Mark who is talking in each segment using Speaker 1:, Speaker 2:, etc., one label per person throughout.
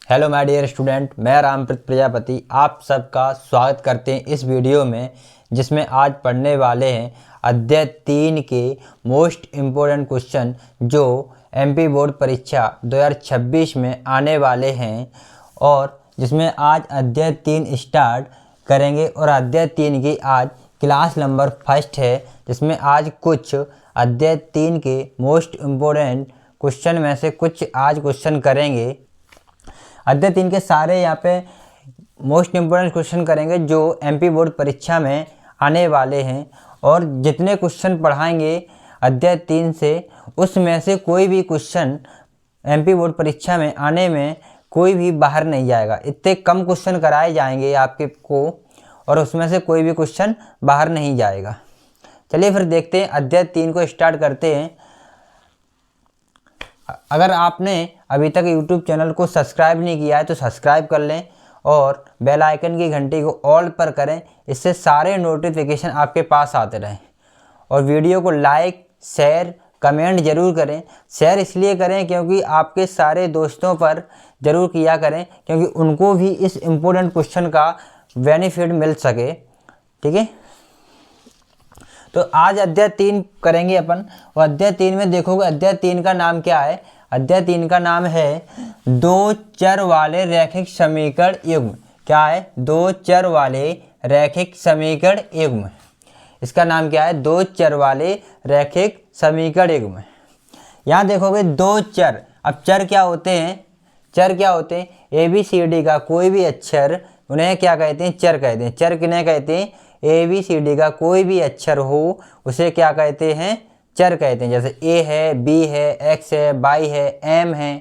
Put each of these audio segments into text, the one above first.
Speaker 1: Hello my dear student, मैं रामप्रीत प्रजापति आप सबका स्वागत करते हैं इस वीडियो में, जिसमें आज पढ़ने वाले हैं अध्याय 3 के मोस्ट इम्पोर्टेंट क्वेश्चन जो एमपी बोर्ड परीक्षा 2026 में आने वाले हैं। और जिसमें आज अध्याय 3 स्टार्ट करेंगे और अध्याय 3 की आज क्लास नंबर फर्स्ट है, जिसमें आज कुछ अध्याय 3 के मोस्ट इम्पोर्टेंट क्वेश्चन में से कुछ आज क्वेश्चन करेंगे। अध्याय 3 के सारे यहाँ पे मोस्ट इम्पोर्टेंट क्वेश्चन करेंगे जो एमपी बोर्ड परीक्षा में आने वाले हैं। और जितने क्वेश्चन पढ़ाएंगे अध्याय 3 से, उसमें से कोई भी क्वेश्चन एमपी बोर्ड परीक्षा में आने में कोई भी बाहर नहीं जाएगा। इतने कम क्वेश्चन कराए जाएंगे आपके को और उसमें से कोई भी क्वेश्चन बाहर नहीं जाएगा। चलिए फिर देखते हैं, अध्याय 3 को स्टार्ट करते हैं। अगर आपने अभी तक YouTube चैनल को सब्सक्राइब नहीं किया है तो सब्सक्राइब कर लें और बेल आइकन की घंटी को ऑल पर करें, इससे सारे नोटिफिकेशन आपके पास आते रहें। और वीडियो को लाइक शेयर कमेंट ज़रूर करें। शेयर इसलिए करें क्योंकि आपके सारे दोस्तों पर ज़रूर किया करें, क्योंकि उनको भी इस इम्पोर्टेंट क्वेश्चन का बेनिफिट मिल सके। ठीक है, तो आज अध्याय 3 करेंगे अपन। और अध्याय 3 में देखोगे अध्याय 3 का नाम क्या है। अध्याय 3 का नाम है दो चर वाले रैखिक समीकरण युग्म। क्या है? दो चर वाले रैखिक समीकरण युग्म। इसका नाम क्या है? दो चर वाले रैखिक समीकरण युग्म। यहाँ देखोगे दो चर। अब चर क्या होते हैं? चर क्या होते हैं? ABCD का कोई भी अक्षर, उन्हें क्या कहते हैं? चर कहते हैं। चर किन्हें कहते हैं? ABCD का कोई भी अक्षर हो उसे क्या कहते हैं? चर कहते हैं। जैसे A है, B है, X है, Y है, M है,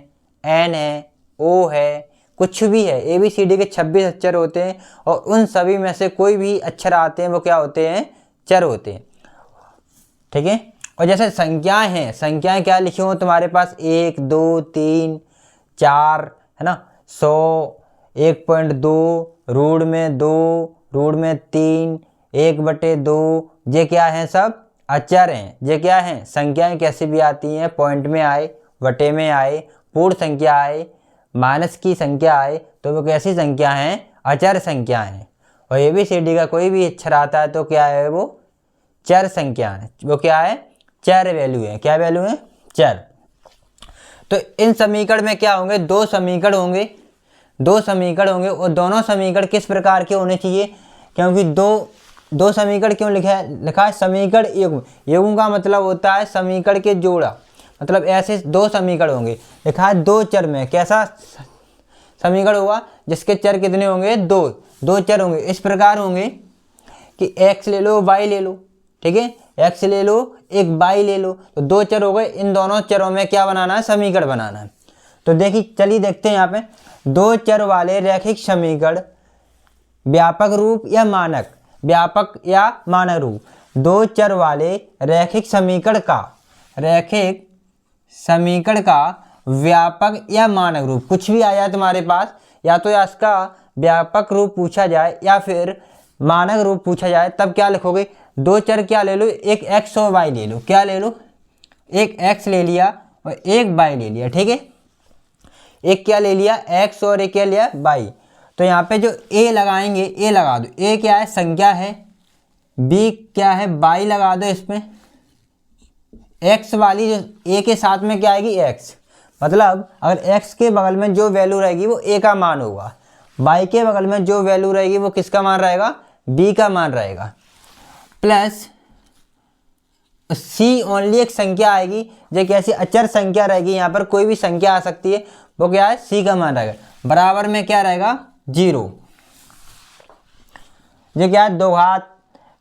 Speaker 1: N है, O है, कुछ भी है। ABCD के 26 अक्षर होते हैं और उन सभी में से कोई भी अक्षर आते हैं वो क्या होते हैं? चर होते हैं। ठीक है। और जैसे संख्याएं हैं, संख्याएं क्या लिखी हो तुम्हारे पास? 1 2 3 4 है ना, 100, 1.2, रूट में 2, रूट में 3, 1/2। ये क्या हैं? सब अचर हैं। ये क्या हैं? संख्याएं कैसे भी आती हैं, पॉइंट में आए, बटे में आए, पूर्ण संख्या आए, माइनस की संख्या आए, तो वो कैसी संख्या हैं? अचर संख्या हैं। और ABCD का कोई भी अक्षर आता है तो क्या है? वो चर संख्या है। वो क्या है? चर वैल्यू है। क्या वैल्यू है? चर। तो इन समीकरण में क्या होंगे? दो समीकरण होंगे। दो समीकरण होंगे और दोनों समीकरण किस प्रकार के होने चाहिए? क्योंकि दो समीकरण क्यों लिखा है? समीकरण युग्म। युग्म का मतलब होता है समीकरण के जोड़ा। मतलब ऐसे दो समीकरण होंगे। लिखा है दो चर में। कैसा समीकरण होगा? जिसके चर कितने होंगे? दो चर होंगे। इस प्रकार होंगे कि x ले लो, y ले लो। ठीक है, x ले लो, एक y ले लो, तो दो चर हो गए। इन दोनों चरों में क्या बनाना है? समीकरण बनाना है। तो देखिए, चलिए देखते हैं यहाँ पे। दो चर वाले रैखिक समीकरण व्यापक रूप या मानक, व्यापक या मानक रूप। दो चर वाले रैखिक समीकरण का व्यापक या मानक रूप, कुछ भी आ जाए तुम्हारे पास, या तो इसका व्यापक रूप पूछा जाए या फिर मानक रूप पूछा जाए, तब क्या लिखोगे? दो चर क्या ले लो? एक x और y ले लो। क्या ले लो? एक x ले लिया और एक y ले लिया। ठीक है, एक क्या ले लिया? x और एक क्या लिया? y। तो यहाँ पे जो a लगाएंगे, a लगा दो। a क्या है? संख्या है। b क्या है? y लगा दो इसमें। x वाली जो a के साथ में क्या आएगी? x। मतलब अगर x के बगल में जो वैल्यू रहेगी वो a का मान होगा, y के बगल में जो वैल्यू रहेगी वो किसका मान रहेगा? b का मान रहेगा। प्लस c ओनली एक संख्या आएगी, जो कैसी? अचर संख्या रहेगी। यहाँ पर कोई भी संख्या आ सकती है, वो क्या है? c का मान रहेगा। बराबर में क्या रहेगा? 0। ये क्या है? दो घात।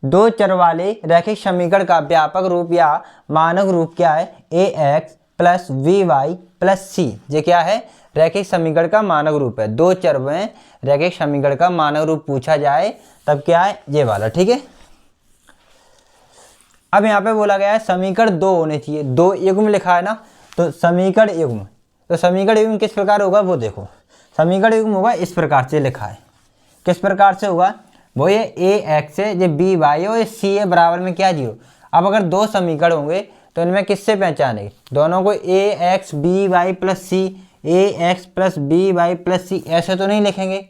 Speaker 1: दो चर वाले रैखिक समीकरण का व्यापक रूप या मानक रूप क्या है? ax plus by plus c। ये क्या है? रैखिक समीकरण का मानक रूप है। दो चर में रैखिक समीकरण का मानक रूप पूछा जाए तब क्या है? ये वाला। ठीक है, अब यहाँ पे बोला गया है समीकरण दो होने चाहिए। दो युग्म लिखा है ना, तो समीकरण युग्म। तो समीकरण युग्म किस प्रकार होगा वो देखो। समीकरण युग्म होगा इस प्रकार से लिखा है। किस प्रकार से होगा? वो ये ax है, ये by है और ये c है, बराबर में क्या? 0। अब अगर दो समीकरण होंगे तो इनमें किससे पहचानेंगे? दोनों को ax by plus c ax+by+c, ऐसे तो नहीं लिखेंगे,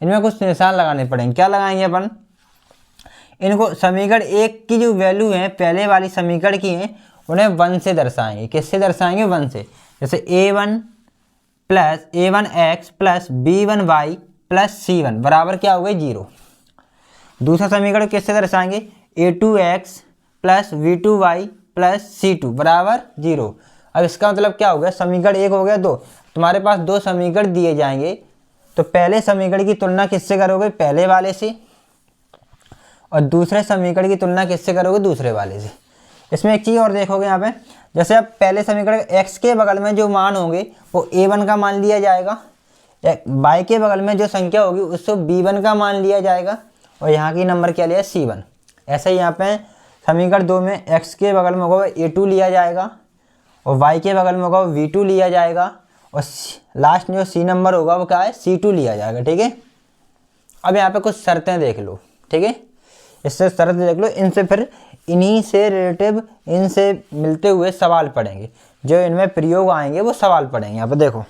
Speaker 1: इनमें कुछ निशान लगाने पड़ेंगे। क्या लगाएंगे अपन, इनको समीकरण एक की जो वैल्यू है पहले वाली समीकरण की है उन्हें 1 से दर्शाएंगे। किससे दर्शाएंगे, 1 से। जैसे a1x+b1y+c1 बराबर क्या हो गई, 0। दूसरा समीकरण किससे दर्शाएंगे, a2x+v2y+c2 बराबर 0। अब इसका मतलब क्या हो गया, समीकरण एक हो गया 2। तुम्हारे पास 2 समीकरण दिए जाएंगे तो पहले समीकरण की तुलना किससे करोगे, पहले वाले से, और दूसरे समीकरण की तुलना किससे करोगे, दूसरे वाले से। इसमें एक चीज़ और देखोगे यहाँ पे, जैसे अब पहले समीकरण x के बगल में जो मान होंगे वो a1 का मान लिया जाएगा, y के बगल में जो संख्या होगी उसको b1 का मान लिया जाएगा, और यहाँ की नंबर क्या लिया, c1। ऐसे ही यहाँ पे समीकरण 2 में x के बगल में होगा a2 लिया जाएगा, और y के बगल में होगा v2 लिया जाएगा, और लास्ट में जो c नंबर होगा वो क्या है, c2 लिया जाएगा। ठीक है, अब यहाँ पे कुछ शर्तें देख लो। ठीक है, इससे शर्त देख लो, इनसे फिर इन्हीं से रिलेटिव, इनसे मिलते हुए सवाल पढ़ेंगे, जो इनमें प्रयोग आएंगे वो सवाल पढ़ेंगे। यहाँ पे देखो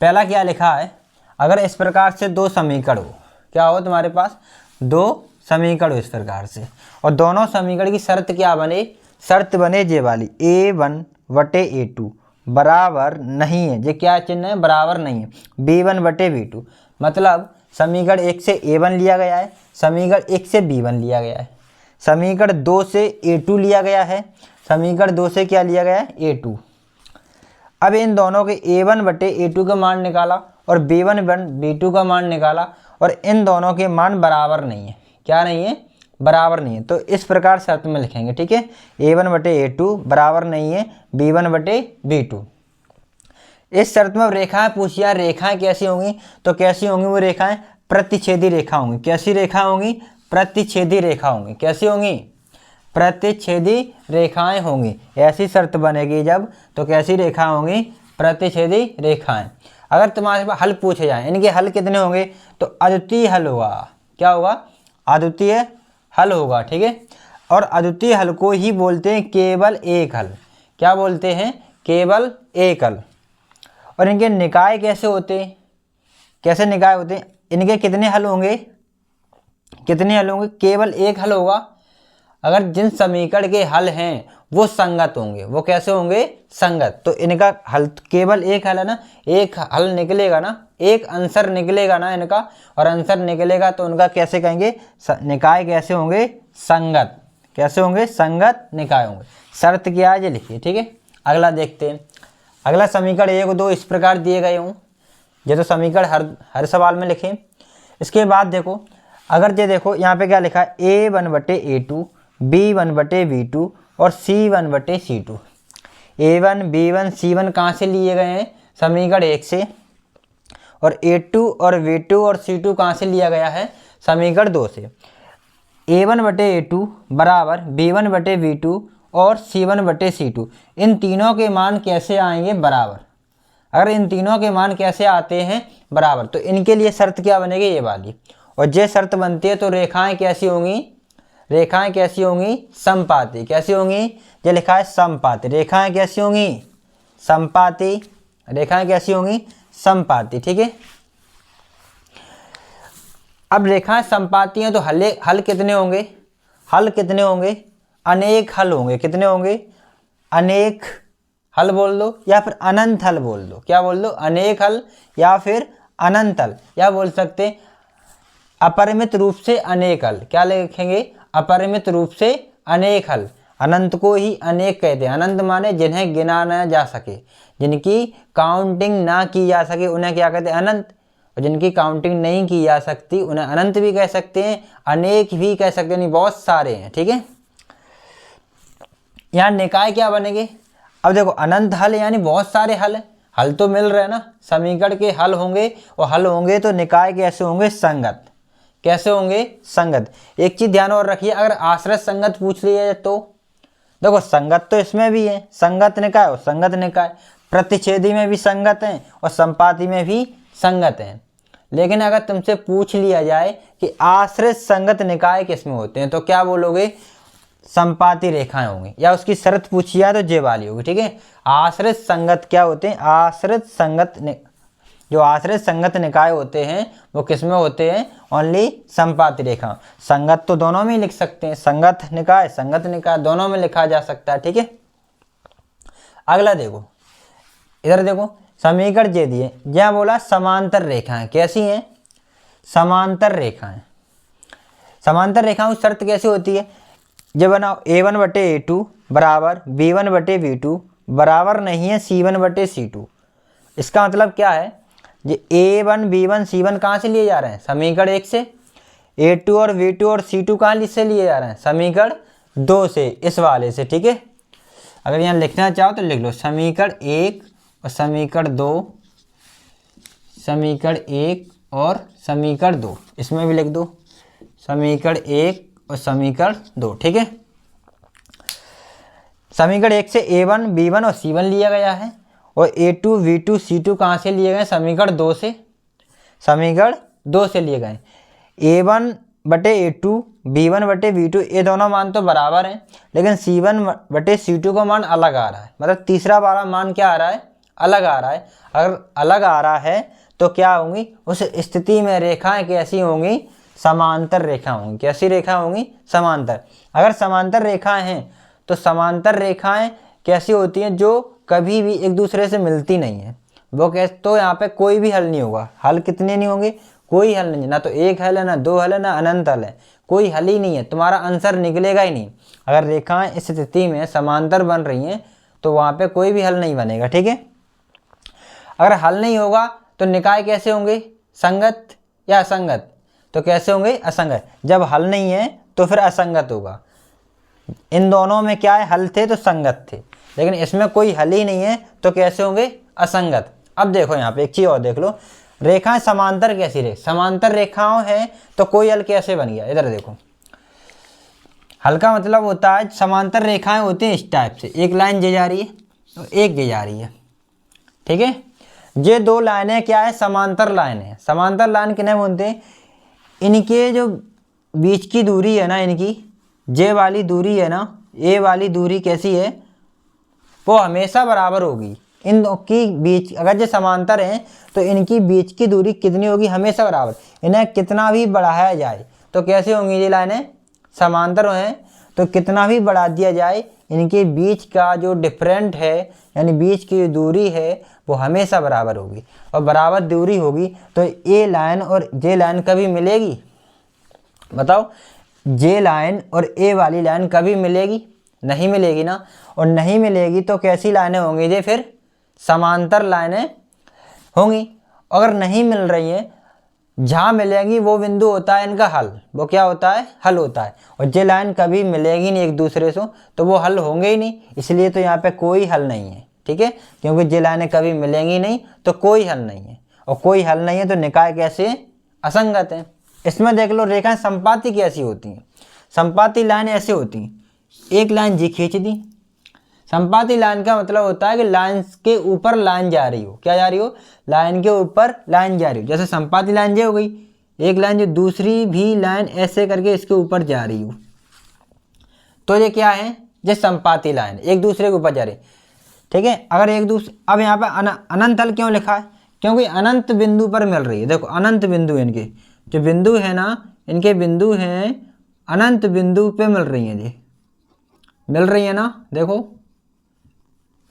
Speaker 1: पहला क्या लिखा है, अगर इस प्रकार से 2 समीकरण हो, क्या हो तुम्हारे पास 2 समीकरण हो इस प्रकार से, और दोनों समीकरण की शर्त क्या बने, शर्त बने जे वाली a1/a2 बराबर नहीं है, ये क्या चिन्ह है, बराबर नहीं है, b1/b2। मतलब समीकरण 1 से a1 लिया गया है, समीकरण 1 से b1 लिया गया है, समीकरण 2 से a2 लिया गया है, समीकरण 2 से क्या लिया गया है, a2। अब इन दोनों के a1/a2 का मान निकाला और b1/b2 का मान निकाला, और इन दोनों के मान बराबर नहीं है। क्या नहीं है, बराबर नहीं है। तो इस प्रकार शर्त में लिखेंगे। ठीक है, a1/a2 बराबर नहीं है b1/b2। इस शर्त में रेखाएं पूछी, यार रेखाएं कैसी होंगी, तो कैसी होंगी वो रेखाएं, प्रतिच्छेदी रेखा होंगी। कैसी रेखा होंगी, प्रतिच्छेदी रेखा होंगी। कैसी होंगी, प्रतिच्छेदी रेखाएं होंगी। ऐसी शर्त बनेगी जब, तो कैसी रेखा होंगी, प्रतिच्छेदी रेखाएं। अगर तुम्हारे पास हल पूछे जाए, इनके हल कितने होंगे, तो अद्वितीय हल होगा। क्या होगा, अद्वितीय हल होगा। ठीक है, और अद्वितीय हल को ही बोलते हैं केवल एक हल। क्या बोलते हैं, केवल एक हल। और इनके निकाय कैसे होते हैं, कैसे निकाय होते हैं, इनके कितने हल होंगे, कितने हल होंगे, केवल एक हल होगा। अगर जिन समीकरण के हल हैं वो संगत होंगे, वो कैसे होंगे, संगत। तो इनका हल केवल एक हल है ना, एक हल निकलेगा ना, एक आंसर निकलेगा ना इनका, और आंसर निकलेगा तो उनका कैसे कहेंगे, निकाय कैसे होंगे, संगत। कैसे होंगे, संगत निकाय होंगे। शर्त क्या है ये लिखिए। ठीक है, अगला देखते हैं। अगला समीकरण 1 2 इस प्रकार दिए गए हों, ये तो समीकरण हर सवाल में लिखें। इसके बाद देखो, अगर ये देखो यहाँ पे क्या लिखा है, a1/a2 b1/b2 और c1/c2। a1 b1 c1 कहाँ से लिए गए हैं, समीकरण 1 से, और a2 और v2 और c2 कहाँ से लिया गया है, समीकरण 2 से। a1/a2 बराबर b1/b2 और c1/c2। इन तीनों के मान कैसे आएंगे, बराबर। अगर इन तीनों के मान कैसे आते हैं, बराबर, तो इनके लिए शर्त क्या बनेगी, ये वाली। और ये शर्त बनती है तो रेखाएं कैसी होंगी, रेखाएं कैसी होंगी, समपाती। कैसी होंगी, ये लिखा है समपाती। रेखाएं कैसी होंगी, समपाती। रेखाएं कैसी होंगी, समपाती। ठीक है, अब रेखाएं समपाती हैं तो हल कितने होंगे, हल कितने होंगे, अनेक हल होंगे। कितने होंगे, अनेक हल बोल दो या फिर अनंत हल बोल दो। क्या बोल दो, अनेक हल या फिर अनंत हल, या बोल सकते अपरिमित रूप से अनेक हल। क्या लिखेंगे, अपरिमित रूप से अनेक हल। अनंत को ही अनेक कहते हैं। अनंत माने जिन्हें गिना न जा सके, जिनकी काउंटिंग ना की जा सके, उन्हें क्या कहते हैं, अनंत। और जिनकी काउंटिंग नहीं की जा सकती उन्हें अनंत भी कह सकते हैं, अनेक भी कह सकते हैं, नहीं बहुत सारे हैं। ठीक है, यहाँ निकाय क्या बनेंगे, अब देखो अनंत हल यानी बहुत सारे हल, हल तो मिल रहे हैं ना, समीकरण के हल होंगे, और हल होंगे तो निकाय कैसे होंगे, संगत। कैसे होंगे, संगत। एक चीज ध्यान और रखिए, अगर आश्रित संगत पूछ लिया जाए तो देखो संगत तो इसमें भी है, संगत निकाय और संगत निकाय, प्रतिच्छेदी में भी संगत हैं और संपाती में भी संगत हैं। लेकिन अगर तुमसे पूछ लिया जाए कि आश्रित संगत निकाय किसमें होते हैं, तो क्या बोलोगे, संपाती रेखाएं होंगी, या उसकी शर्त पूछी जाए तो ये वाली होगी। ठीक है, आश्रित संगत क्या होते हैं, आश्रित संगत जो आश्रित संगत निकाय होते हैं वो किसमें होते हैं, ओनली संपाती रेखा। संगत तो दोनों में ही लिख सकते हैं, संगत निकाय दोनों में लिखा जा सकता है। ठीक है, अगला देखो, इधर देखो समीकरण दे दिए, क्या बोला, समांतर रेखाएं कैसी हैं, समांतर रेखाएं। समांतर रेखाओं की शर्त कैसी होती है, जब बनाओ a1/a2 बराबर b1/b2 बराबर नहीं है c1/c2। इसका मतलब क्या है, ये a1 b1 c1 कहाँ से लिए जा रहे हैं, समीकरण 1 से। a2 और v2 और c2 कहाँ से लिए जा रहे हैं, समीकरण 2 से, इस वाले से। ठीक है, अगर यहाँ लिखना चाहो तो लिख लो समीकरण 1 और समीकरण 2, समीकरण 1 और समीकरण 2, इसमें भी लिख दो समीकरण 1 और समीकरण 2। ठीक है, समीकरण 1 से a1 b1 और c1 लिया गया है, और a2 v2 c2 कहाँ से लिए गए, समीकरण 2 से, समीकरण 2 से लिए गए। a1/a2 b1/b2 ये दोनों मान तो बराबर हैं, लेकिन c1/c2 का मान अलग आ रहा है, मतलब तीसरा वाला मान क्या आ रहा है, अलग आ रहा है। अगर अलग आ रहा है तो क्या होंगी, उस स्थिति में रेखाएं कैसी होंगी, समांतर रेखा होंगी। कैसी रेखा होंगी, समांतर। अगर समांतर रेखाएं हैं तो समांतर रेखाएं कैसी होती हैं, जो कभी भी एक दूसरे से मिलती नहीं है, वो कैसे, तो यहाँ पे कोई भी हल नहीं होगा। हल कितने नहीं होंगे, कोई हल नहीं है, ना तो एक हल है, ना दो हल है, ना अनंत हल है, कोई हल ही नहीं है, तुम्हारा आंसर निकलेगा ही नहीं। अगर रेखाएं इस स्थिति में समांतर बन रही हैं तो वहाँ पे कोई भी हल नहीं बनेगा। ठीक है, अगर हल नहीं होगा तो निकाय कैसे होंगे, संगत या असंगत, तो कैसे होंगे, असंगत। जब हल नहीं है तो फिर असंगत होगा। इन दोनों में क्या है, हल थे तो संगत थे, लेकिन इसमें कोई हल ही नहीं है तो कैसे होंगे, असंगत। अब देखो यहाँ पे एक चीज़ और देख लो, रेखाएं समांतर कैसी रहे, समांतर रेखाओं है तो कोई हल कैसे बन गया। इधर देखो, हल का मतलब होता है, समांतर रेखाएं होती हैं इस टाइप से, एक लाइन ये जा रही है और एक ये जा रही है। ठीक है, ये दो लाइनें क्या है, समांतर लाइन है। समांतर लाइन किन्हें बोलते हैं, इनके जो बीच की दूरी है ना, इनकी जे वाली दूरी है ना, ए वाली दूरी कैसी है, वो हमेशा बराबर होगी। इन दो की बीच, अगर ये समांतर हैं तो इनकी बीच की दूरी कितनी होगी, हमेशा बराबर। इन्हें कितना भी बढ़ाया जाए तो कैसे होंगी ये लाइनें, समांतर हैं तो कितना भी बढ़ा दिया जाए, इनके बीच का जो डिफरेंट है, यानी बीच की जो दूरी है, वो हमेशा बराबर होगी। और बराबर दूरी होगी तो ए लाइन और जे लाइन कभी मिलेगी, बताओ, जे लाइन और ए वाली लाइन कभी मिलेगी, नहीं मिलेगी ना। और नहीं मिलेगी तो कैसी लाइनें होंगी, ये फिर समांतर लाइनें होंगी। अगर नहीं मिल रही हैं, जहाँ मिलेंगी वो बिंदु होता है इनका हल, वो क्या होता है, हल होता है। और जे लाइन कभी मिलेगी नहीं एक दूसरे से तो वो हल होंगे ही नहीं, इसलिए तो यहाँ पे कोई हल नहीं है। ठीक है, क्योंकि जे लाइनें कभी मिलेंगी नहीं तो कोई हल नहीं है, और कोई हल नहीं है तो निकाय कैसे, असंगत है। इसमें देख लो रेखाएं संपाती कैसी होती हैं, संपाती लाइन ऐसे होती हैं, एक लाइन जी खींच दी। संपाती लाइन का मतलब होता है कि लाइन के ऊपर लाइन जा रही हो, क्या जा रही हो, लाइन के ऊपर लाइन जा रही हो। जैसे संपाती लाइन ये हो गई, एक लाइन जो दूसरी भी लाइन ऐसे करके इसके ऊपर जा रही हो, तो ये क्या है, ये संपाती लाइन एक दूसरे के ऊपर जा रही। ठीक है, अगर एक दूसरे, अब यहाँ पे अनंत हल क्यों लिखा है, क्योंकि अनंत बिंदु पर मिल रही है। देखो अनंत बिंदु, इनके जो बिंदु है ना, इनके बिंदु हैं अनंत बिंदु पे मिल रही हैं, ये मिल रही है ना। देखो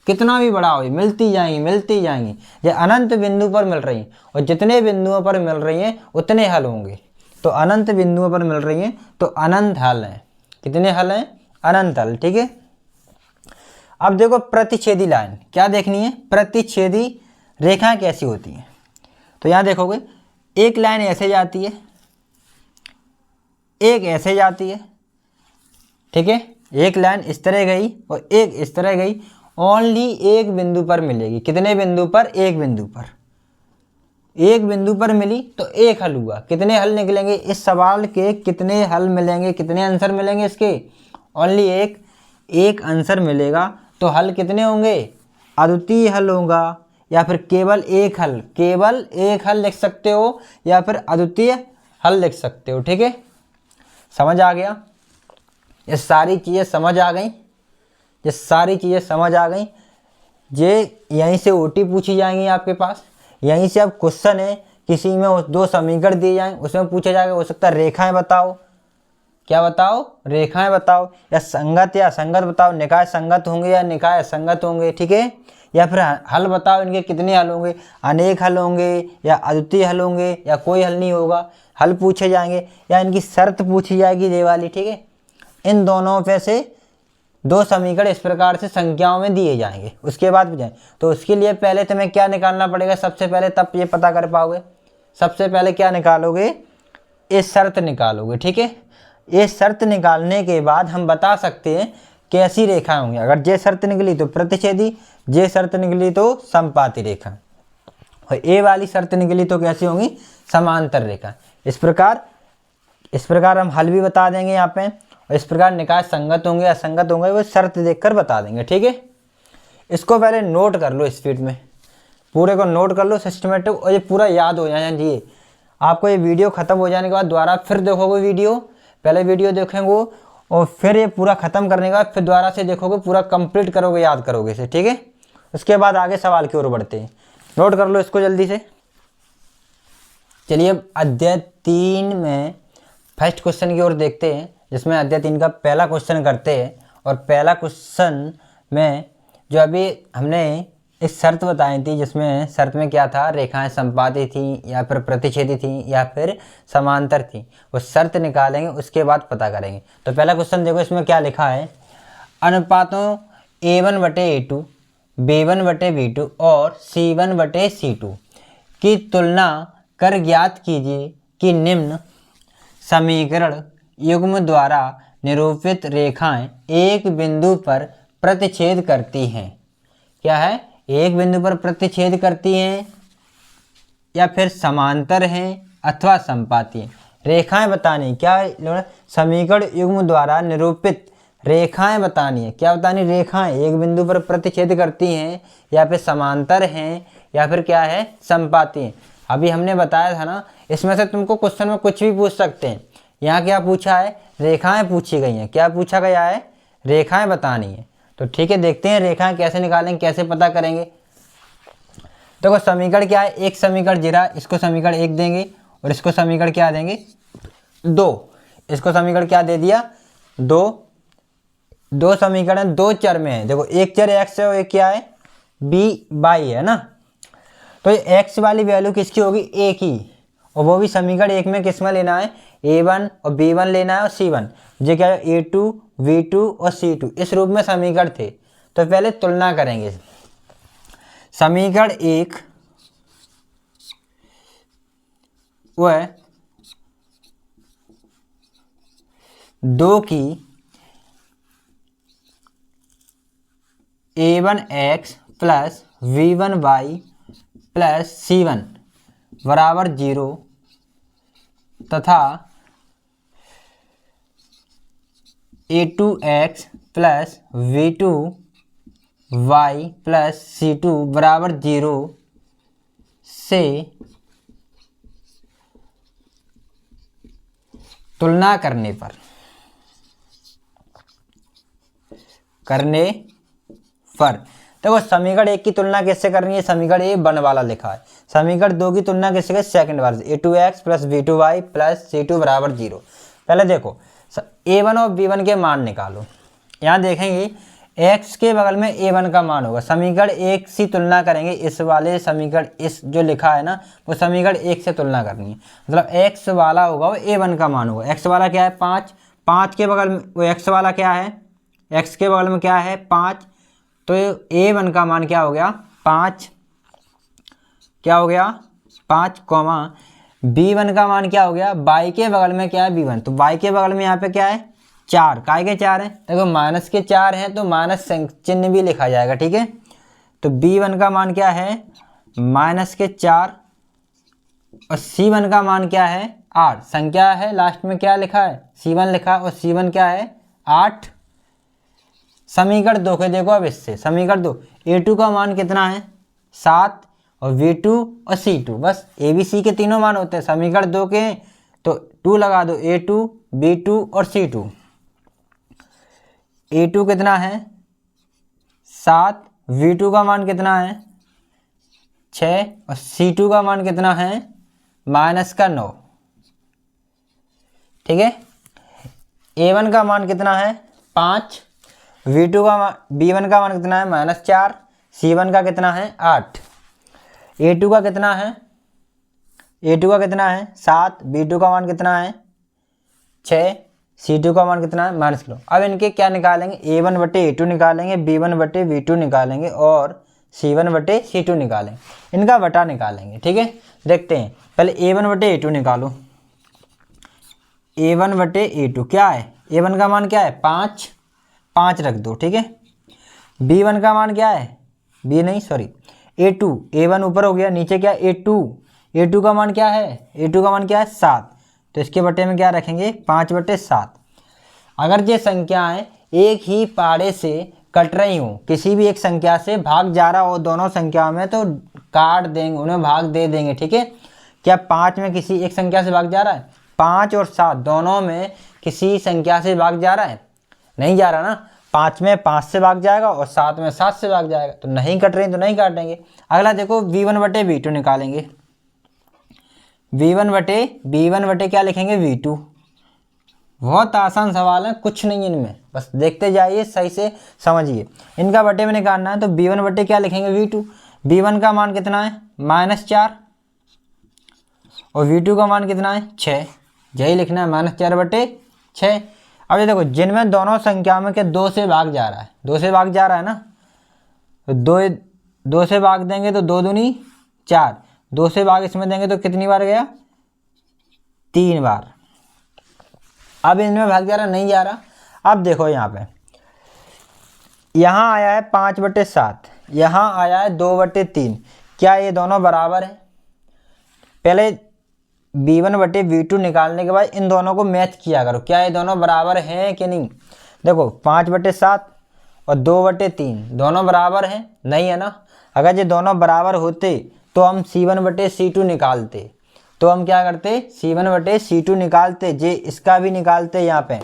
Speaker 1: कितना भी बड़ा हो, मिलती जाएंगी मिलती जाएंगी, ये अनंत बिंदु पर मिल रही हैं, और जितने बिंदुओं पर मिल रही हैं उतने हल होंगे। तो अनंत बिंदुओं पर मिल रही हैं तो अनंत हल हैं। कितने हल हैं, अनंत हल। ठीक है, अब देखो प्रतिच्छेदी लाइन क्या देखनी है, प्रतिच्छेदी रेखाएं कैसी होती हैं। तो यहाँ देखोगे एक लाइन ऐसे जाती है, एक ऐसे जाती है। ठीक है, एक लाइन इस तरह गई और एक इस तरह गई, ओनली एक बिंदु पर मिलेगी। कितने बिंदु पर, एक बिंदु पर, एक बिंदु पर मिली तो एक हल हुआ। कितने हल निकलेंगे इस सवाल के, कितने हल मिलेंगे, कितने आंसर मिलेंगे इसके, ओनली एक, एक आंसर मिलेगा। तो हल कितने होंगे, अद्वितीय हल होगा या फिर केवल एक हल, केवल एक हल लिख सकते हो या फिर अद्वितीय हल लिख सकते हो। ठीक है, समझ आ गया। ये सारी चीज़ें समझ आ गई, ये सारी चीज़ें समझ आ गई। ये यहीं से ओटी पूछी जाएंगी आपके पास, यहीं से अब क्वेश्चन है किसी में 2 समीकरण दिए जाएं, उसमें पूछा जाएगा, हो सकता है रेखाएं बताओ, क्या बताओ, रेखाएं बताओ, या संगत या असंगत बताओ, निकाय संगत होंगे या निकाय असंगत होंगे, ठीक है। या फिर हल बताओ, इनके कितने हल होंगे, अनेक हल होंगे या अद्वितीय हल होंगे या कोई हल नहीं होगा, हल पूछे जाएंगे, या इनकी शर्त पूछी जाएगी ये वाली, ठीक है। इन दोनों पे से 2 समीकरण इस प्रकार से संख्याओं में दिए जाएंगे, उसके बाद भी जाए। तो उसके लिए पहले तुम्हें क्या निकालना पड़ेगा सबसे पहले, तब ये पता कर पाओगे। सबसे पहले क्या निकालोगे, ये शर्त निकालोगे, ठीक है। ये शर्त निकालने के बाद हम बता सकते हैं कैसी रेखा होंगी। अगर ये शर्त निकली तो प्रतिच्छेदी, ये शर्त निकली तो समपाती रेखा, और ये वाली शर्त निकली तो कैसी होंगी, समांतर रेखा। इस प्रकार हम हल भी बता देंगे यहाँ पे, और इस प्रकार निकाय संगत होंगे असंगत होंगे वो शर्त देखकर बता देंगे, ठीक है। इसको पहले नोट कर लो स्पीड में, पूरे को नोट कर लो सिस्टमेटिक, और ये पूरा याद हो जाना चाहिए आपको। ये वीडियो ख़त्म हो जाने के बाद दोबारा फिर देखोगे वीडियो, पहले वीडियो देखेंगे और फिर ये पूरा ख़त्म करने के बाद फिर दोबारा से देखोगे, पूरा कंप्लीट करोगे, याद करोगे इसे, ठीक है। उसके बाद आगे सवाल की ओर बढ़ते हैं, नोट कर लो इसको जल्दी से। चलिए अब अध्याय 3 में फर्स्ट क्वेश्चन की ओर देखते हैं, जिसमें अध्याय 3 का पहला क्वेश्चन करते हैं। और पहला क्वेश्चन में जो अभी हमने एक शर्त बताई थी, जिसमें शर्त में क्या था, रेखाएं संपाती थी या फिर प्रतिच्छेदी थी या फिर समांतर थी, वो शर्त निकालेंगे, उसके बाद पता करेंगे। तो पहला क्वेश्चन देखो, इसमें क्या लिखा है, अनुपातों A1/A2, B1/B2 और C1/C2 की तुलना कर ज्ञात कीजिए कि निम्न समीकरण युग्म द्वारा निरूपित रेखाएं एक बिंदु पर प्रतिच्छेद करती हैं। क्या है, एक बिंदु पर प्रतिच्छेद करती हैं या फिर समांतर हैं अथवा संपाती हैं। रेखाएं बतानी, क्या समीकरण युग्म द्वारा निरूपित रेखाएं बतानी है, क्या बतानी, रेखाएं एक बिंदु पर प्रतिच्छेद करती हैं या फिर समांतर हैं या फिर क्या है, संपाती हैं। अभी हमने बताया था ना, इसमें से तुमको क्वेश्चन में कुछ भी पूछ सकते हैं। यहाँ क्या पूछा है, रेखाएं पूछी गई हैं, क्या पूछा गया है, रेखाएं बतानी है। तो ठीक है, देखते हैं रेखाएं कैसे निकालेंगे, कैसे पता करेंगे। देखो समीकरण क्या है, एक समीकरण जीरा, इसको समीकरण 1 देंगे और इसको समीकरण क्या देंगे, 2। इसको समीकरण क्या दे दिया, 2 समीकरण 2 चर में है। देखो एक चर x है और एक क्या है, y है ना। तो ये x वाली वैल्यू किसकी होगी, a की, और वो भी समीकरण 1 में किस में लेना है, A1 और B1 लेना है और C1। ये क्या है, A2, V2 और C2, इस रूप में समीकरण थे। तो पहले तुलना करेंगे। समीकरण 1 वो है 2 की A1x plus V1y plus C1 बराबर 0 तथा A2x plus V2y plus C2 बराबर 0 से तुलना करने पर देखो समीकरण 1 की तुलना किससे करनी है, समीकरण ए 1 वाला लिखा है। समीकरण 2 की तुलना किससे करें, सेकंड वाले से, A2x plus V2y plus C2 बराबर 0। पहले देखो A1 और B1 के मान निकालो। यहाँ देखेंगे x के बगल में A1 का मान होगा, समीकरण 1 से तुलना करेंगे। इस वाले समीकरण, इस जो लिखा है ना, वो समीकरण 1 से तुलना करनी है। मतलब x वाला होगा वो A1 का मान होगा। x वाला क्या है, 5 के बगल में वो x वाला क्या है, x के बगल में क्या है, 5। तो A1 का मान क्या हो गया, 5, क्या हो गया 5, B1 का मान क्या हो गया, y के बगल में क्या है, B1। तो y के बगल में यहाँ पे क्या है, 4, काय के 4 है, देखो माइनस के 4 हैं तो माइनस चिन्ह भी लिखा जाएगा, ठीक है। तो B1 का मान क्या है, -4, और C1 का मान क्या है, 8। संख्या है लास्ट में क्या लिखा है, C1 लिखा, और C1 क्या है, 8। समीकरण 2 के देखो, अब इससे समीकरण 2, A2 का मान कितना है, 7, और V2 और C2, बस ABC के तीनों मान होते हैं समीकरण 2 के, तो 2 लगा दो, A2, B2 और C2। A2 कितना है 7, V2 का मान कितना है 6 और C2 का मान कितना है -9। ठीक है, A1 का मान कितना है 5, V2 का मान B1 का मान कितना है -4, C1 का कितना है 8, A2 का कितना है 7, B2 का मान कितना है 6, C2 का मान कितना है -9। अब इनके क्या निकालेंगे, A1 बटे A2 निकालेंगे, B1 बटे B2 निकालेंगे और C1 बटे C2 निकालेंगे, इनका बटा निकालेंगे। ठीक है, देखते हैं। पहले A1 बटे A2 निकालो। A1 बटे A2 क्या है, A1 का मान क्या है 5, 5 रख दो। ठीक है, B1 का मान क्या है A2, A1 ऊपर हो गया, नीचे क्या A2 का मान क्या है A2 का मान क्या है 7, तो इसके बटे में क्या रखेंगे 5 बटे 7। अगर ये संख्याएं एक ही पारे से कट रही हूँ, किसी भी एक संख्या से भाग जा रहा हो दोनों संख्याओं में, तो काट देंगे, उन्हें भाग दे देंगे। ठीक है, क्या 5 में किसी एक संख्या से भाग जा रहा है, 5 और 7 दोनों में किसी संख्या से भाग जा रहा है, नहीं जा रहा ना। 5 में 5 से भाग जाएगा और 7 में 7 से भाग जाएगा, तो नहीं कट रही तो नहीं काटेंगे। अगला देखो V1 बटे V2 निकालेंगे। V1 बटे क्या लिखेंगे V2। बहुत आसान सवाल है, कुछ नहीं इनमें, बस देखते जाइए, सही से समझिए। इनका बटे में निकालना है तो V1 बटे क्या लिखेंगे V2। V1 का मान कितना है -4 और V2 का मान कितना है 6, यही लिखना है -4 बटे 6। अब ये देखो, जिनमें दोनों संख्याओं में क्या 2 से भाग जा रहा है, 2 से भाग जा रहा है ना, तो 2 से भाग देंगे तो 2 दूनी 4, 2 से भाग इसमें देंगे तो कितनी बार गया 3 बार। अब इनमें भाग जा रहा नहीं जा रहा। अब देखो यहाँ पे, यहाँ आया है 5 बटे 7, यहाँ आया है 2 बटे 3, क्या ये दोनों बराबर है। पहले B1 बटे V2 निकालने के बाद इन दोनों को मैच किया करो, क्या ये दोनों बराबर हैं कि नहीं। देखो 5 बटे 7 और 2 बटे 3 दोनों बराबर हैं, नहीं है ना। अगर ये दोनों बराबर होते तो हम C1 बटे C2 निकालते, तो हम क्या करते C1 बटे C2 निकालते, जे इसका भी निकालते यहाँ पे।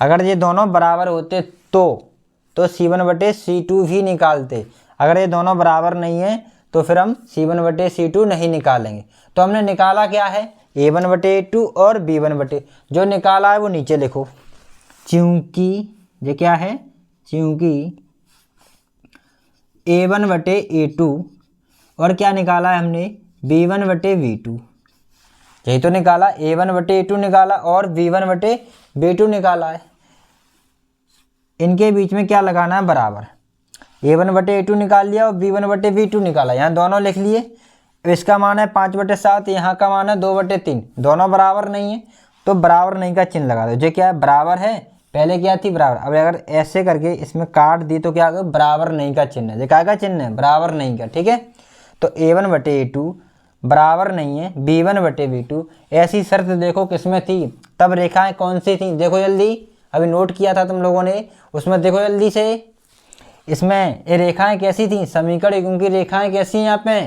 Speaker 1: अगर ये दोनों बराबर होते तो C1 बटे C2 भी निकालते। अगर ये दोनों बराबर नहीं है तो फिर हम C1 बटे C2 नहीं निकालेंगे। तो हमने निकाला क्या है A1 बटे A2 और B1 बटे, जो निकाला है वो नीचे लिखो। चूँकि ये क्या है, चूँकि A1 बटे A2 और क्या निकाला है हमने B1 बटे V2, यही तो निकाला। A1 बटे A2 निकाला और B1 बटे B2 निकाला है। इनके बीच में क्या लगाना है बराबर, A1 बटे A2 निकाल लिया और B1 बटे V2 निकाला, यहाँ दोनों लिख लिए। इसका मान है 5 बटे 7, यहाँ का मान है 2 बटे 3, दोनों बराबर नहीं है तो बराबर नहीं का चिन्ह लगा दो। जो क्या है बराबर है, पहले क्या थी बराबर, अब अगर ऐसे करके इसमें काट दी तो क्या होगा बराबर नहीं का चिन्ह है। जो क्या का चिन्ह है बराबर नहीं का। ठीक है, तो A1 बटे A2 बराबर नहीं है B1 बटे B2। ऐसी शर्त देखो किसमें थी, तब रेखाएं कौन सी थी, देखो जल्दी, अभी नोट किया था तुम लोगों ने, उसमें देखो जल्दी से। इसमें ये रेखाएं कैसी थी, समीकरण युग्म की रेखाएं कैसी हैं यहाँ पे,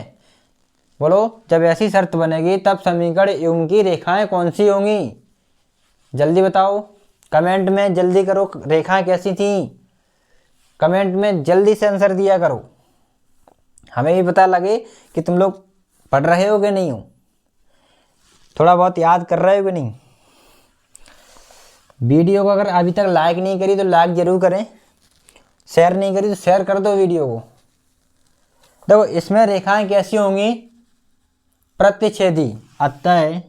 Speaker 1: बोलो। जब ऐसी शर्त बनेगी तब समीकरण युग्म की रेखाएं कौन सी होंगी, जल्दी बताओ कमेंट में, जल्दी करो। रेखाएं कैसी थी कमेंट में जल्दी से आंसर दिया करो, हमें भी पता लगे कि तुम लोग पढ़ रहे हो कि नहीं हो, थोड़ा बहुत याद कर रहे हो कि नहीं। वीडियो को अगर अभी तक लाइक नहीं करी तो लाइक जरूर करें, शेयर नहीं करी तो शेयर कर दो वीडियो को। देखो इसमें रेखाएं कैसी होंगी, प्रतिच्छेदी, अतः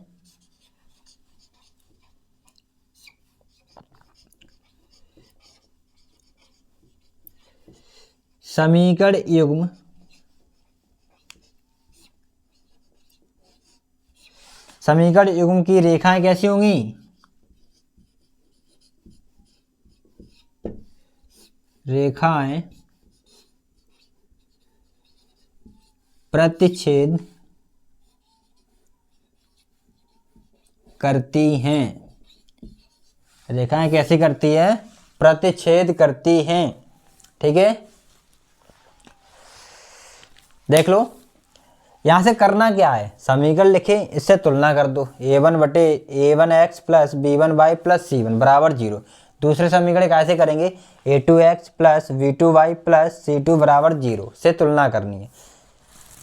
Speaker 1: समीकरण युग्म की रेखाएं कैसी होंगी, रेखाएं प्रतिच्छेद करती हैं। रेखाएं कैसी करती है, प्रतिच्छेद करती हैं। ठीक है, देख लो यहाँ से करना क्या है, समीकरण लिखे, इससे तुलना कर दो। A1 बटे A1x plus B1y plus C1 बराबर 0। दूसरे समीकरण कैसे करेंगे, a2x plus v2y plus c2 बराबर 0 से तुलना करनी है।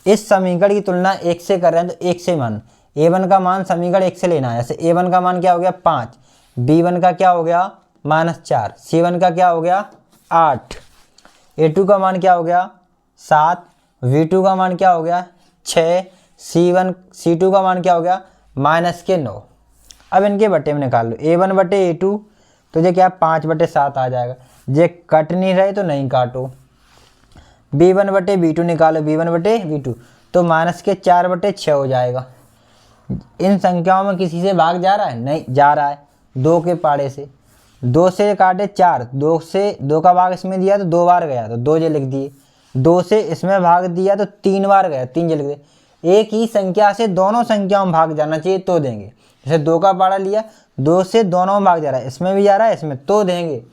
Speaker 1: इस समीकरण की तुलना 1 से कर रहे हैं तो 1 से मान a1 का मान समीकरण 1 से लेना है। जैसे a1 का मान क्या हो गया 5, b1 का क्या हो गया -4, c1 का क्या हो गया 8, a2 का मान क्या हो गया 7, v2 का मान क्या हो गया 6, c2 का मान क्या हो गया -9। अब इनके बटे में निकाल लो, a1 बटे a2 तो ये क्या 5/7 आ जाएगा। ये कट नहीं रहे तो नहीं काटो। b1 बटे b2 निकालो, b1 बटे b2 तो -4/6 हो जाएगा। इन संख्याओं में किसी से भाग जा रहा है, नहीं जा रहा है, 2 के पाड़े से। 2 से काटे 4, 2 से 2 का भाग इसमें दिया तो 2 बार गया तो 2 जे लिख दिए। 2 से इसमें भाग दिया तो 3 बार गया, 3 जे लिख दिए। एक ही संख्या से दोनों संख्याओं में भाग जाना चाहिए तो देंगे। जैसे 2 का पाड़ा लिया, 2 से दोनों में भाग जा रहा है, इसमें भी जा रहा है इसमें, तो देंगे।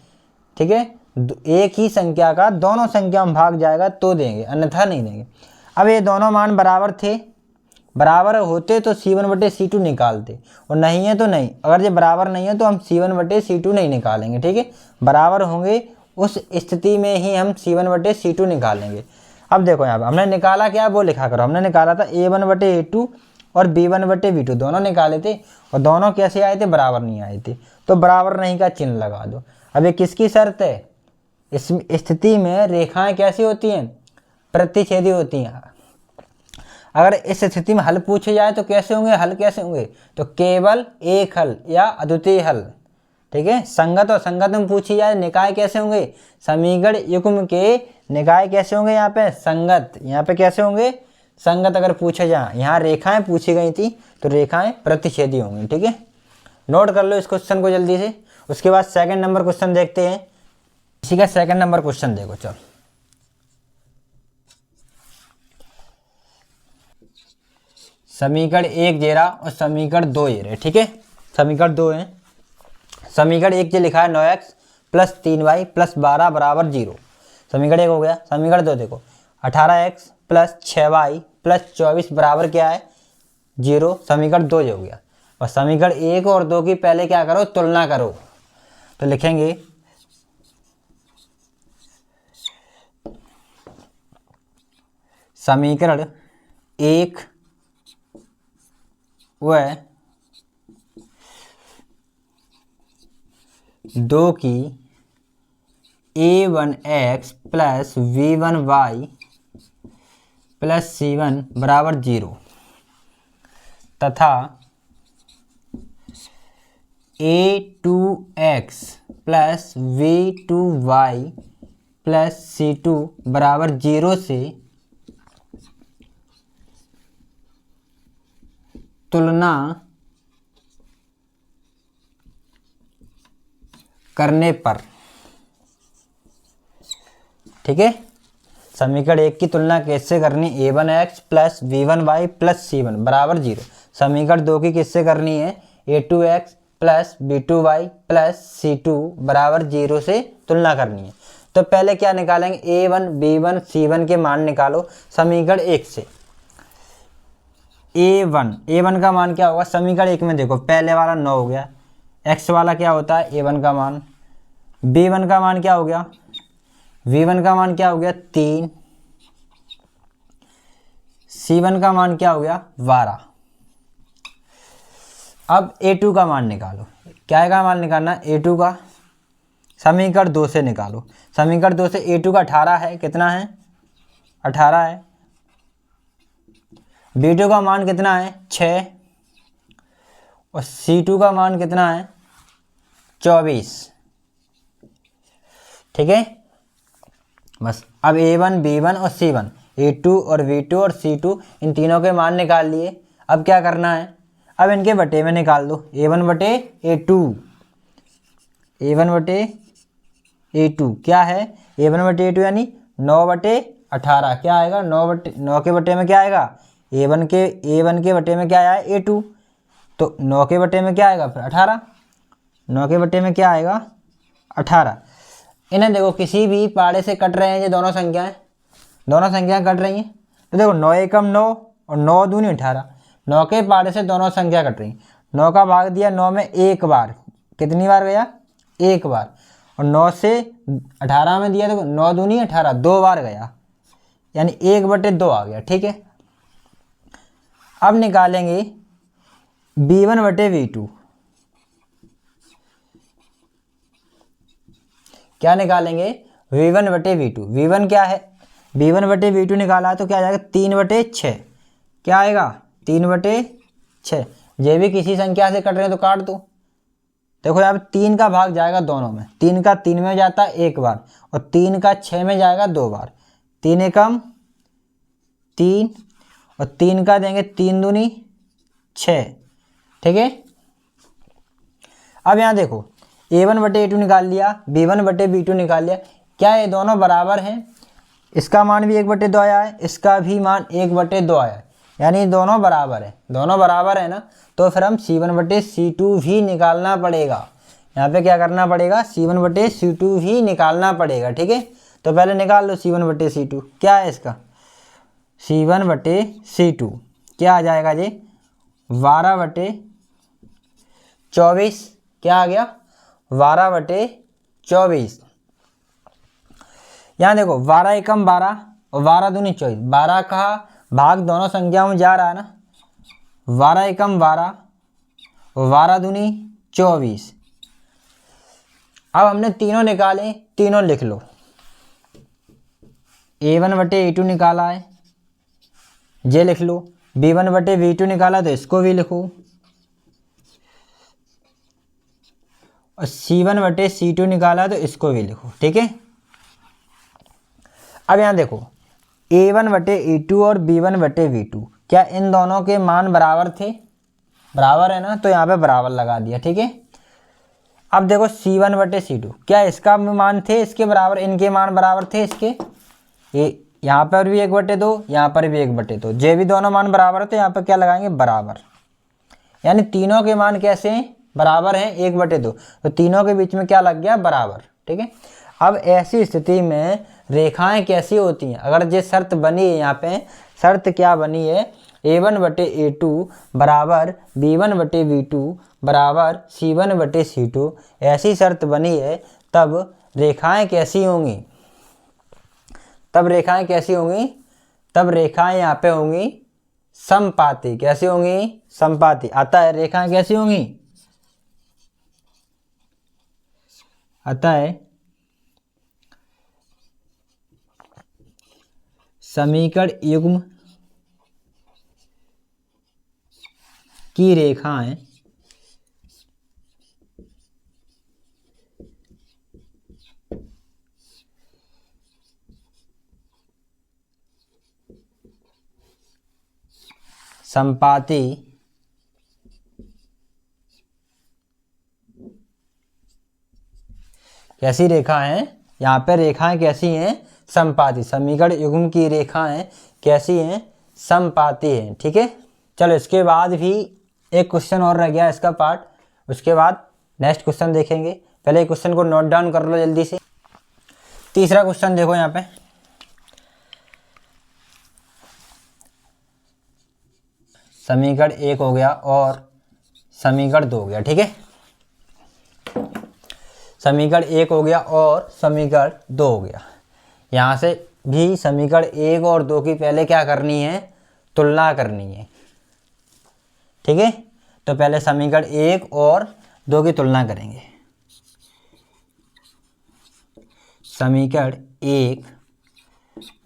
Speaker 1: ठीक है, एक ही संख्या का दोनों संख्या में भाग जाएगा तो देंगे, अन्यथा नहीं देंगे। अब ये दोनों मान बराबर थे, बराबर होते तो c1 बटे c2 निकालते, और नहीं है तो नहीं। अगर ये बराबर नहीं है तो हम c1 बटे c2 नहीं निकालेंगे। ठीक है, बराबर होंगे उस स्थिति में ही हम c1 बटे c2 निकालेंगे। अब देखो यहाँ पर हमने निकाला क्या, वो लिखा करो। हमने निकाला था a1 बटे a2 और b1 बटे b2 दोनों निकाले थे, और दोनों कैसे आए थे, बराबर नहीं आए थे, तो बराबर नहीं का चिन्ह लगा दो। अब ये किसकी शर्त है, इस स्थिति में रेखाएं कैसी होती हैं, प्रतिच्छेदी होती हैं। अगर इस स्थिति में हल पूछे जाए तो कैसे होंगे, हल कैसे होंगे, तो केवल एक हल या अद्वितीय हल। ठीक है, संगत और संगत में पूछी जाए निकाय कैसे होंगे, समीकरण युग्म के निकाय कैसे होंगे, यहाँ पे संगत, यहाँ पे कैसे होंगे संगत। अगर पूछे जाए, यहाँ रेखाएं पूछी गई थी तो रेखाएं प्रतिच्छेदी होंगी। ठीक है, नोट कर लो इस क्वेश्चन को जल्दी से। उसके बाद सेकंड नंबर क्वेश्चन देखते हैं। इसी का सेकंड नंबर क्वेश्चन देखो, चलो। समीकरण 1 दे रहा और समीकरण 2 दे रहे। ठीक है, समीकरण 2 है। समीकरण 1 जो लिखा है 9x प्लस 3y प्लस 12 बराबर 0, समीकरण 1 हो गया। समीकरण 2 देखो 18x प्लस 6y प्लस 24 बराबर क्या है 0, समीकरण 2 हो गया। और समीकरण 1 और 2 की पहले क्या करो, तुलना करो। तो लिखेंगे समीकरण 1 व 2 की a1x plus v1y plus c1 बराबर 0 तथा a2x plus v2y plus c2 बराबर 0 से तुलना करने पर। ठीक है, समीकरण 1 की तुलना कैसे करनी, a1x plus v1y plus c1 बराबर 0। समीकरण 2 की किससे करनी है, a2x plus b2y plus c2 बराबर 0 से तुलना करनी है। तो पहले क्या निकालेंगे, a1 b1 c1 के मान निकालो समीकरण 1 से। a1 का मान क्या होगा, समीकरण 1 में देखो पहले वाला 9 हो गया, x वाला क्या होता है a1 का मान, b1 का मान क्या हो गया, v1 का मान क्या हो गया 3, c1 का मान क्या हो गया 12। अब a2 का मान निकालो, क्या का मान निकालना, a2 का समीकरण 2 से निकालो। समीकरण 2 से a2 का 18 है, कितना है 18 है। b2 का मान कितना है 6 और c2 का मान कितना है 24। ठीक है, बस। अब a1 b1 और c1, a2 और v2 और c2 इन तीनों के मान निकाल लिए। अब क्या करना है, अब इनके बटे में निकाल दो, a1 बटे a2, a1 बटे a2 क्या है, a1 बटे a2 यानी 9 बटे 18 क्या आएगा, 9 के बटे में क्या आएगा, a1 के बटे में क्या आया है a2, तो 9 के बटे में क्या आएगा फिर 18, 9 के बटे में क्या आएगा 18। इन्हें देखो किसी भी पाड़े से कट रहे हैं, ये दोनों संख्याएं कट रही हैं। तो देखो 9 एकम 9 और 9 दूनी 18, 9 के पाड़े से दोनों संख्या कट रही हैं। 9 का भाग दिया 9 में एक बार, कितनी बार गया एक बार, और 9 से 18 में दिया, देखो 9 दूनी 18, 2 बार गया, यानी 1/2 आ गया। ठीक है, अब निकालेंगे V1/V2। क्या निकालेंगे? V1/V2। V1 क्या है? V1/V2 निकाला है तो क्या आ जाएगा? 3/6। क्या आएगा? 3/6। ये भी किसी संख्या से कट रहे हैं तो काट दो। देखो यहाँ पे 3 का भाग जाएगा दोनों में, 3 का 3 में जाता है एक बार, और 3 का 6 में जाएगा 2 बार। 3 एकम 3, और 3 का देंगे 3 दूनी 6। ठीक है, अब यहाँ देखो A1/A2 निकाल लिया, B1/B2 निकाल लिया। क्या ये दोनों बराबर हैं? इसका मान भी 1/2 आया है, इसका भी मान 1/2 आया है, यानी दोनों बराबर है। दोनों बराबर है ना, तो फिर हम C1/C2 भी निकालना पड़ेगा। यहाँ पे क्या करना पड़ेगा? C1/C2 भी निकालना पड़ेगा। ठीक है, तो पहले निकाल लो C1/C2। क्या है इसका? C1/C2 क्या आ जाएगा जी? 12/24। क्या आ गया? 12/24। यहाँ देखो 12 एकम 12 और 12 दूनी 24। 12 का भाग दोनों संख्याओं में जा रहा है ना, 12 एकम 12 और 12 दूनी 24। अब हमने तीनों निकाले, तीनों लिख लो। A1/A2 निकाला है, ये लिख लो। B1/V2 निकाला तो इसको भी लिखो, और C1/C2 निकाला तो इसको भी लिखो। ठीक है, अब यहाँ देखो A1/A2 और B1/V2, क्या इन दोनों के मान बराबर थे? बराबर है ना, तो यहाँ पे बराबर लगा दिया। ठीक है, अब देखो C1/C2, क्या इसका मान थे इसके बराबर? इनके मान बराबर थे इसके। ये यहाँ पर भी 1/2, यहाँ पर भी 1/2, जे भी दोनों मान बराबर है तो यहाँ पर क्या लगाएंगे? बराबर। यानी तीनों के मान कैसे हैं? बराबर हैं, 1/2, तो तीनों के बीच में क्या लग गया? बराबर। ठीक है, अब ऐसी स्थिति में रेखाएं कैसी होती हैं? अगर ये शर्त बनी है, यहाँ पे शर्त क्या बनी है? A1/A2 बराबर B1/V2 बराबर C1/C2, ऐसी शर्त बनी है, तब रेखाएं कैसी होंगी? तब रेखाएं कैसी होंगी? तब रेखाएं यहाँ पे होंगी समपाती। कैसी होंगी? समपाती। आता है रेखाएं कैसी होंगी? आता है समीकरण युग्म की रेखाएं समपाती कैसी रेखा हैं? यहाँ पे रेखाएं कैसी हैं? समपाती। समीकरण युग्म की रेखाएं कैसी हैं? समपाती हैं। ठीक है, चलो इसके बाद भी एक क्वेश्चन और रह गया इसका पार्ट, उसके बाद नेक्स्ट क्वेश्चन देखेंगे। पहले क्वेश्चन को नोट डाउन कर लो जल्दी से। तीसरा क्वेश्चन देखो यहाँ पे, समीकरण 1 हो गया और समीकरण 2 हो गया। ठीक है, समीकरण 1 हो गया और समीकरण 2 हो गया। यहाँ से भी समीकरण 1 और 2 की पहले क्या करनी है? तुलना करनी है। ठीक है, तो पहले समीकरण 1 और 2 की तुलना करेंगे। समीकरण 1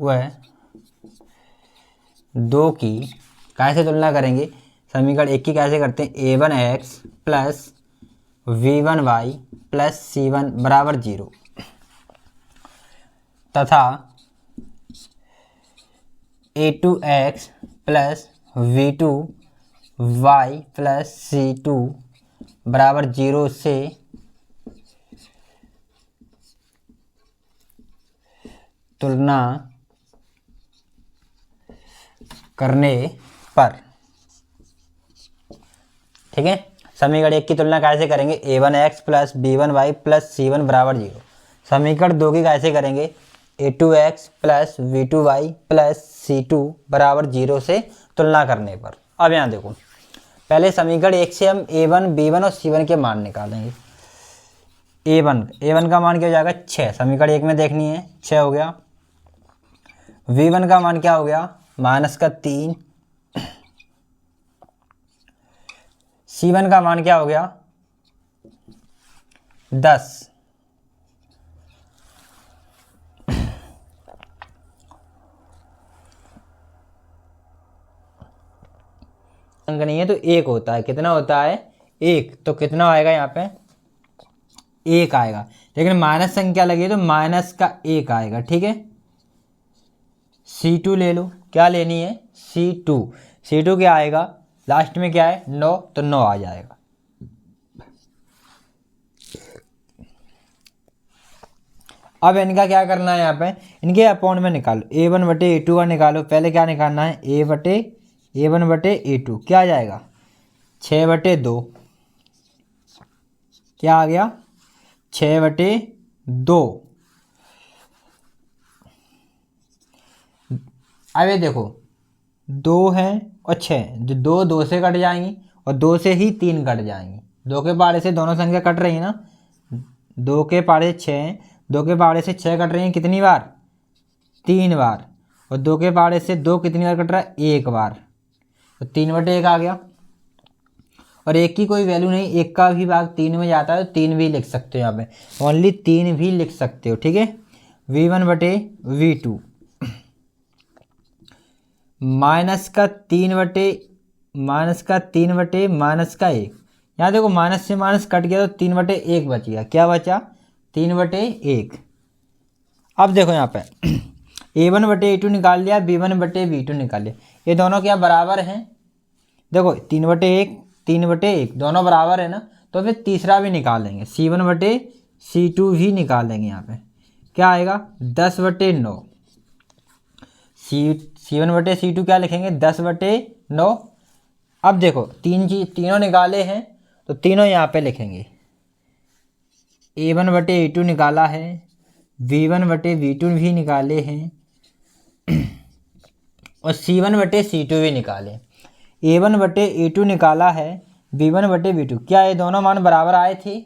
Speaker 1: व 2 की कैसे तुलना करेंगे? समीकरण 1 की कैसे करते हैं? A1x plus V1y plus C1 बराबर 0 तथा A2x plus V2y plus C2 बराबर 0 से तुलना करने पर। ठीक है, समीकरण 1 की तुलना कैसे करेंगे? A1x plus B1y plus C1 बराबर 0। समीकरण 2 की कैसे करेंगे? A2x plus V2y plus C2 बराबर 0 से तुलना करने पर। अब यहाँ देखो, पहले समीकरण 1 से हम A1, B1 और C1 के मान निकालेंगे। ए वन का मान क्या हो जाएगा 6, समीकरण 1 में देखनी है, 6 हो गया। V1 का मान क्या हो गया -3। C1 का मान क्या हो गया 10। अंक नहीं है तो 1 होता है, कितना होता है 1, तो कितना आएगा यहाँ पे 1 आएगा। लेकिन माइनस संख्या लगी है तो माइनस का 1 आएगा, ठीक है। C2 ले लो, क्या लेनी है C2 क्या आएगा लास्ट में क्या है 9, तो 9 आ जाएगा। अब इनका क्या करना है यहाँ पे, इनके अपॉन में निकालो, A1/A2 का निकालो। पहले क्या निकालना है A1/A2 क्या आ जाएगा 6/2, क्या आ गया 6/2। अब ये देखो 2 है और 6, जो 2 से कट जाएंगी और 2 से ही 3 कट जाएंगी। 2 के पारे से दोनों संख्या कट रही है ना, 2 के पारे 6, 2 के पारे से 6 कट रही है कितनी बार 3 बार, और 2 के पारे से 2 कितनी बार कट रहा है 1 बार, तो 3/1 आ गया। और 1 की कोई वैल्यू नहीं, 1 का भी भाग 3 में जाता है तो 3 भी लिख सकते हो, यहाँ पे ओनली 3 भी लिख सकते हो, ठीक है। V1/V2 -3/-1, यहाँ देखो माइनस से माइनस कट गया तो 3/1 बच गया, क्या बचा 3/1। अब देखो यहाँ पे A1/A2 निकाल लिया, B1/B2 निकाल लिया, ये दोनों क्या बराबर हैं, देखो 3/1 दोनों बराबर है ना, तो फिर तीसरा भी निकालेंगे, C1/C2 भी निकालेंगे। यहाँ पे क्या आएगा 10/9, C1/C2 क्या लिखेंगे 10/9। अब देखो तीनों निकाले हैं तो तीनों यहाँ पे लिखेंगे, A1/A2 निकाला है, B1/B2 भी निकाले हैं और C1/C2 भी निकाले। A1/A2 निकाला है, B1/B2, क्या ये दोनों मान बराबर आए थे,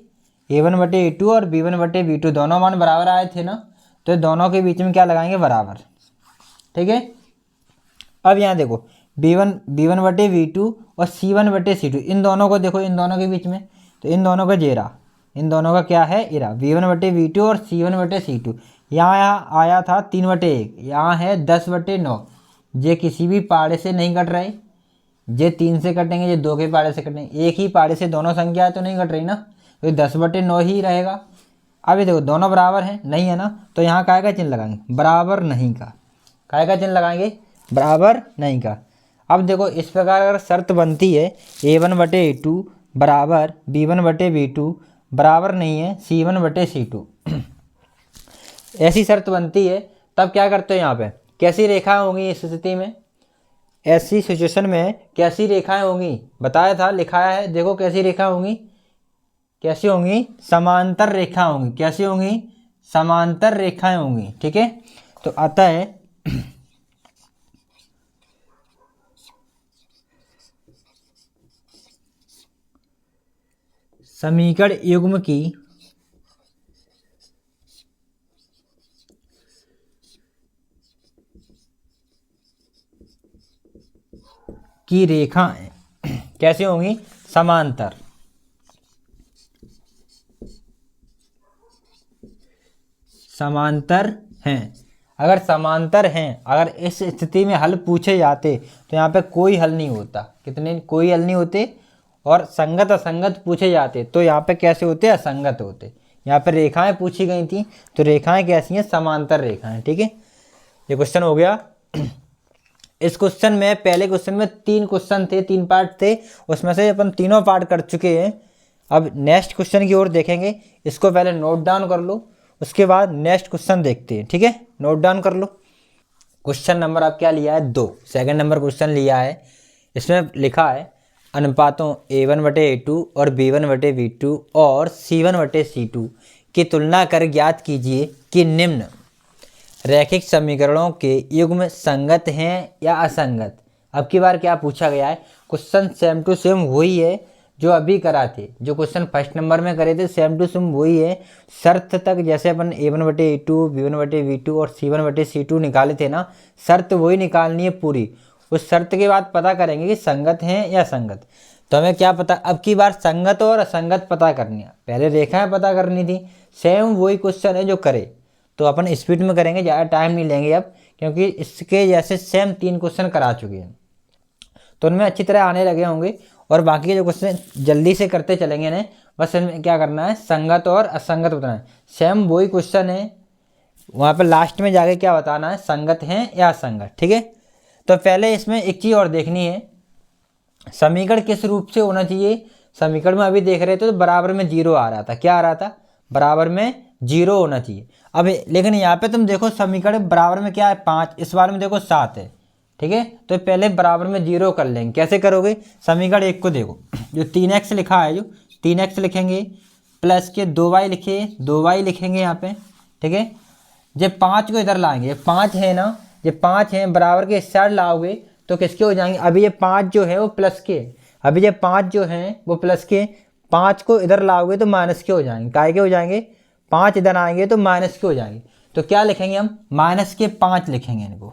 Speaker 1: A1/A2 और B1/B2 दोनों मान बराबर आए थे ना, तो दोनों के बीच में क्या लगाएंगे बराबर, ठीक है। अब यहाँ देखो B1/B2 और C1/C2, इन दोनों को देखो, इन दोनों के बीच में, तो इन दोनों का जेरा, इन दोनों का क्या है इरा, B1/B2 और C1/C2। यहाँ आया था 3/1, यहाँ है 10/9, ये किसी भी पारे से नहीं कट रहे, ये 3 से कटेंगे, ये 2 के पारे से कटेंगे, एक ही पारे से दोनों संख्या है तो नहीं कट रही ना, तो 10/9 ही रहेगा। अब ये देखो दोनों बराबर हैं नहीं है ना, तो यहाँ काय का चिन्ह लगाएंगे बराबर नहीं का, काय का चिन्ह लगाएंगे बराबर नहीं का। अब देखो इस प्रकार अगर शर्त बनती है A1/A2 बराबर B1/B2 बराबर नहीं है C1/C2 ऐसी शर्त बनती है, तब क्या करते हो यहाँ पे कैसी रेखाएं होंगी इस स्थिति में, ऐसी सिचुएशन में कैसी रेखाएं होंगी बताया था, लिखाया है, देखो कैसी रेखा होंगी, कैसी होंगी समांतर रेखा होंगी, कैसी होंगी समांतर रेखाएं होंगी, ठीक है। तो अतः समीकरण युग्म की रेखाएं कैसी होंगी समांतर, समांतर हैं। अगर समांतर हैं, अगर इस स्थिति में हल पूछे जाते तो यहाँ पे कोई हल नहीं होता, कितने कोई हल नहीं होते, और संगत असंगत पूछे जाते तो यहाँ पे कैसे होते असंगत होते। यहाँ पे रेखाएं पूछी गई थी तो रेखाएं कैसी हैं समांतर रेखाएं, ठीक है। ये क्वेश्चन हो गया। इस क्वेश्चन में पहले क्वेश्चन में 3 क्वेश्चन थे, 3 पार्ट थे, उसमें से अपन तीनों पार्ट कर चुके हैं। अब नेक्स्ट क्वेश्चन की ओर देखेंगे, इसको पहले नोट डाउन कर लो, उसके बाद नेक्स्ट क्वेश्चन देखते हैं, ठीक है। नोट डाउन कर लो। क्वेश्चन नंबर आप क्या लिया है 2, सेकंड नंबर क्वेश्चन लिया है। इसमें लिखा है अनुपातों A1/A2 और B1/B2 और C1/C2 की तुलना कर ज्ञात कीजिए कि निम्न रैखिक समीकरणों के युग्म संगत हैं या असंगत। अब की बार क्या पूछा गया है, क्वेश्चन सेम टू सेम वही है जो अभी करा थे, जो क्वेश्चन फर्स्ट नंबर में करे थे सेम टू सेम वही है। शर्त तक जैसे अपन A1/A2, B1/V2 और C1/C2 निकाले थे ना, शर्त वही निकालनी है पूरी। उस शर्त के बाद पता करेंगे कि संगत हैं या असंगत। तो हमें क्या पता, अब की बार संगत और असंगत पता करनी है। पहले रेखाएं पता करनी थी, सेम वही क्वेश्चन है जो करे। तो अपन स्पीड में करेंगे, ज़्यादा टाइम नहीं लेंगे अब, क्योंकि इसके जैसे सेम 3 क्वेश्चन करा चुके हैं तो उनमें अच्छी तरह आने लगे होंगे। और बाकी के जो क्वेश्चन जल्दी से करते चलेंगे ना, बस इनमें क्या करना है, संगत और असंगत बताना है। सेम वही क्वेश्चन है, वहाँ पर लास्ट में जाके क्या बताना है, संगत हैं या असंगत। ठीक है, तो पहले इसमें एक चीज़ और देखनी है, समीकरण किस रूप से होना चाहिए। समीकरण में अभी देख रहे थे तो बराबर में 0 आ रहा था। क्या आ रहा था, बराबर में 0 होना चाहिए। अब लेकिन यहाँ पे तुम देखो समीकरण बराबर में क्या है, 5, इस बार में देखो 7 है। ठीक है, तो पहले बराबर में 0 कर लेंगे। कैसे करोगे, समीकरण 1 को देखो, जो 3x लिखा है, जो 3x लिखेंगे प्लस के 2y लिखे, 2y लिखेंगे यहाँ पे। ठीक है, जब 5 को इधर लाएंगे, 5 है ना, जब 5 है बराबर के इस साइड लाओगे तो किसके हो जाएंगे, अभी ये 5 जो है वो प्लस के, अभी ये 5 जो हैं वो प्लस के, 5 को इधर लाओगे तो माइनस के हो जाएंगे। काय के हो जाएंगे, 5 इधर आएंगे तो माइनस के हो जाएंगे। तो क्या लिखेंगे हम, -5 लिखेंगे इनको।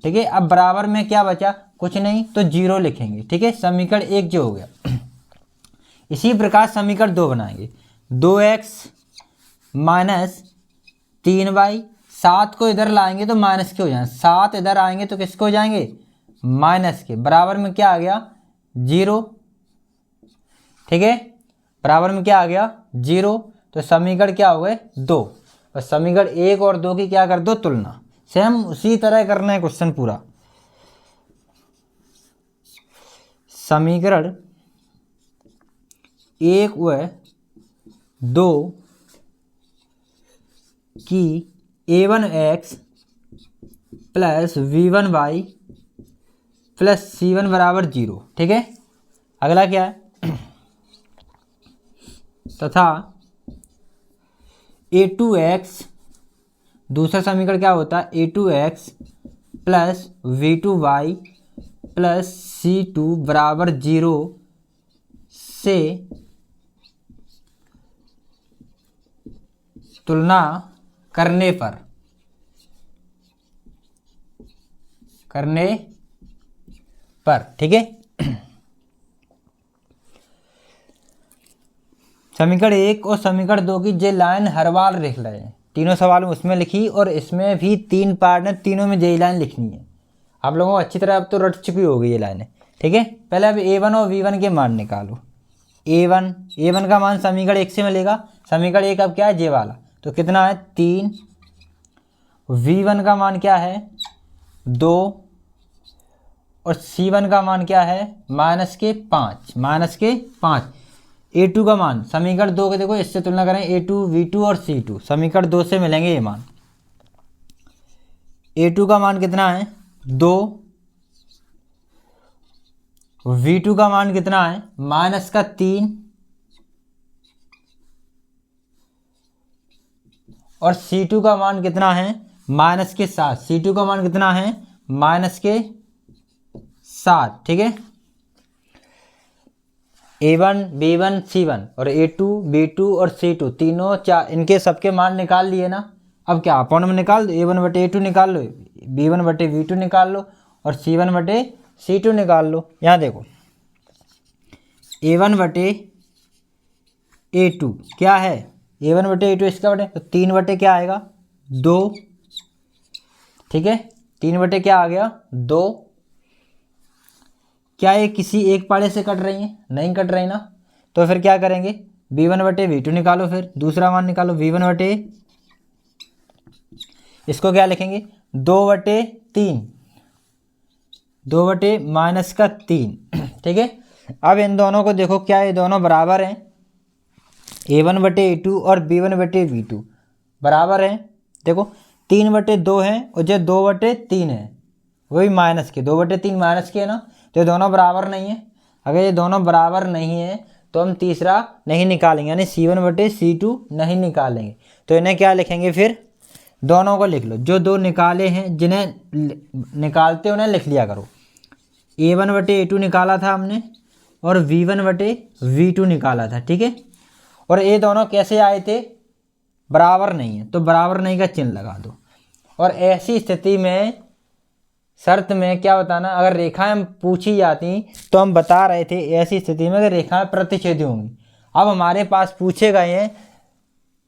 Speaker 1: ठीक है, अब बराबर में क्या बचा, कुछ नहीं, तो 0 लिखेंगे। ठीक है, समीकरण 1 जो हो गया। इसी प्रकार समीकरण 2 बनाएंगे, 2x - 3y, 7 को इधर लाएंगे तो माइनस के हो जाएंगे, 7 इधर आएंगे तो किसके हो जाएंगे, माइनस के। बराबर में क्या आ गया, 0। ठीक है, बराबर में क्या आ गया, 0। तो समीकरण क्या हो गए, 2। और समीकरण 1 और 2 की क्या कर दो, तुलना। सेम उसी तरह करना है क्वेश्चन पूरा। समीकरण 1 व 2 की a1x plus v1y plus c1 बराबर 0। ठीक है, अगला क्या है, तथा a2x, दूसरा समीकरण क्या होता है, a2x plus v2y plus c2 बराबर 0 से तुलना करने पर। ठीक है, समीकरण 1 और समीकरण 2 की जे लाइन हर बार लिख रहे हैं, तीनों सवाल में उसमें लिखी और इसमें भी 3 पार्ट है, तीनों में यही लाइन लिखनी है। आप लोगों को अच्छी तरह अब तो रट चुकी होगी ये लाइनें। ठीक है, पहले अब a1 और v1 के मान निकालो। a1 का मान समीकरण 1 से मिलेगा, समीकरण 1 अब क्या है, जे वाला, तो कितना है 3। v1 का मान क्या है 2 और c1 का मान क्या है -5। a2 का मान समीकरण 2 के देखो, इससे तुलना करें a2, v2 और c2, समीकरण 2 से मिलेंगे ये मान। a2 का मान कितना है 2, v2 का मान कितना है -3 और c2 का मान कितना है -7। c2 का मान कितना है -7। ठीक है, a1, b1, c1 और a2, b2 और c2 तीनों चार, इनके सबके मान निकाल लिए ना। अब क्या अपॉन में निकाल दो, a1/a2 निकाल लो, b1/v2 निकाल लो और c1/c2 निकाल लो। यहाँ देखो a1/a2 क्या है, a1/a2 इसका बटे, तो 3 क्या आएगा 2। ठीक है, 3 क्या आ गया 2। क्या ये किसी एक पाड़े से कट रही हैं, नहीं कट रही ना, तो फिर क्या करेंगे, b1/v2 निकालो, फिर दूसरा मान निकालो v1/, इसको क्या लिखेंगे 2/3, 2/-3। ठीक है, अब इन दोनों को देखो, क्या ये दोनों बराबर हैं, a1/a2 और b1/v2 बराबर हैं। देखो 3/2 है और जो 2/3 है वही माइनस के, 2/3 माइनस के है ना, तो ये दोनों बराबर नहीं है। अगर ये दोनों बराबर नहीं है तो हम तीसरा नहीं निकालेंगे, यानी c1/c2 नहीं निकालेंगे। तो इन्हें क्या लिखेंगे, फिर दोनों को लिख लो, जो दो निकाले हैं, जिन्हें निकालते उन्हें लिख लिया करो। a1/a2 निकाला था हमने और V1/V2 निकाला था, ठीक है। और ये दोनों कैसे आए थे, बराबर नहीं है, तो बराबर नहीं का चिन्ह लगा दो। और ऐसी स्थिति में शर्त में क्या बताना, अगर रेखाएं पूछी जाती तो हम बता रहे थे ऐसी स्थिति में कि रेखाएं प्रतिच्छेदी होंगी। अब हमारे पास पूछे गए हैं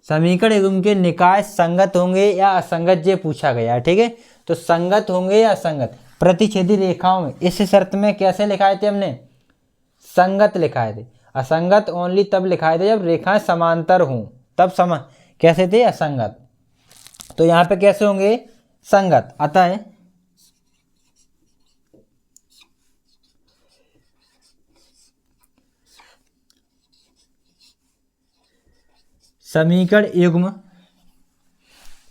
Speaker 1: समीकरण युग्म के निकाय संगत होंगे या असंगत, ये पूछा गया है, ठीक है। तो संगत होंगे या असंगत प्रतिच्छेदी रेखाओं में, इस शर्त में कैसे लिखाए थे हमने, संगत लिखाए थे। असंगत ओनली तब लिखाए थे जब रेखाएं समांतर हों, तब कैसे थे, असंगत। तो यहाँ पे कैसे होंगे, संगत। अतः समीकरण युग्म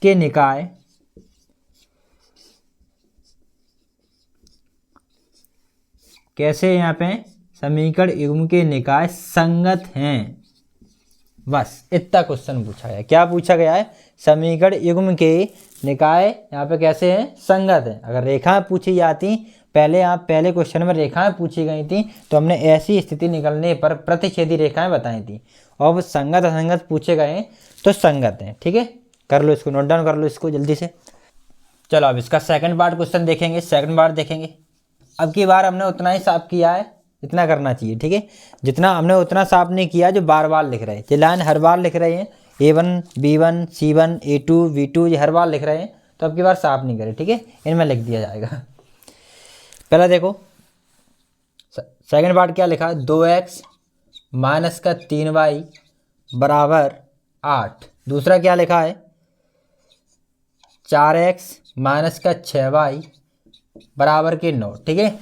Speaker 1: के निकाय कैसे, यहाँ पे समीकरण युग्म के निकाय संगत हैं, बस इतना क्वेश्चन पूछा गया। क्या पूछा गया है, समीकरण युग्म के निकाय यहाँ पे कैसे हैं, संगत है। अगर रेखाएं पूछी जाती, पहले क्वेश्चन में रेखाएं पूछी गई थी तो हमने ऐसी स्थिति निकलने पर प्रतिच्छेदी रेखाएं बताई थी। और वो संगत असंगत पूछे गए तो संगत हैं, ठीक है। कर लो इसको, नोट डाउन कर लो इसको जल्दी से। चलो अब इसका सेकंड पार्ट क्वेश्चन देखेंगे, सेकंड पार्ट देखेंगे। अब की बार हमने उतना ही साफ किया है, इतना करना चाहिए, ठीक है। जितना हमने उतना साफ नहीं किया जो बार बार लिख रहे हैं, ये लाइन हर बार लिख रहे हैं, A1 B1 C1 A2 V2 ये हर बार लिख रहे हैं, तो अब की बार साफ नहीं करें, ठीक है। इनमें लिख दिया जाएगा। पहला देखो सेकंड पार्ट क्या लिखा है, 2x माइनस का 3y बराबर 8। दूसरा क्या लिखा है, 4x माइनस का 6y बराबर के 9, ठीक है।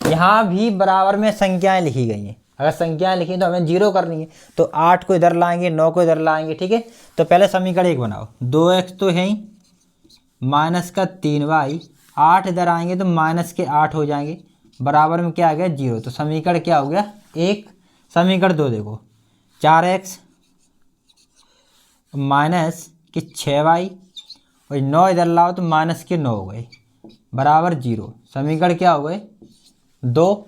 Speaker 1: यहाँ भी बराबर में संख्याएं लिखी गई हैं। अगर संख्याएं लिखी तो हमें 0 करनी है, तो 8 को इधर लाएंगे, 9 को इधर लाएंगे, ठीक है। तो पहले समीकरण 1 बनाओ, 2x तो है ही, माइनस का 3y, 8 इधर आएंगे तो माइनस के 8 हो जाएंगे, बराबर में क्या आ गया 0। तो समीकरण क्या हो गया 1। समीकरण 2 देखो, 4x माइनस के 6y और 9 इधर लाओ तो माइनस के 9 हो गए, बराबर 0। समीकरण क्या हो गए 2,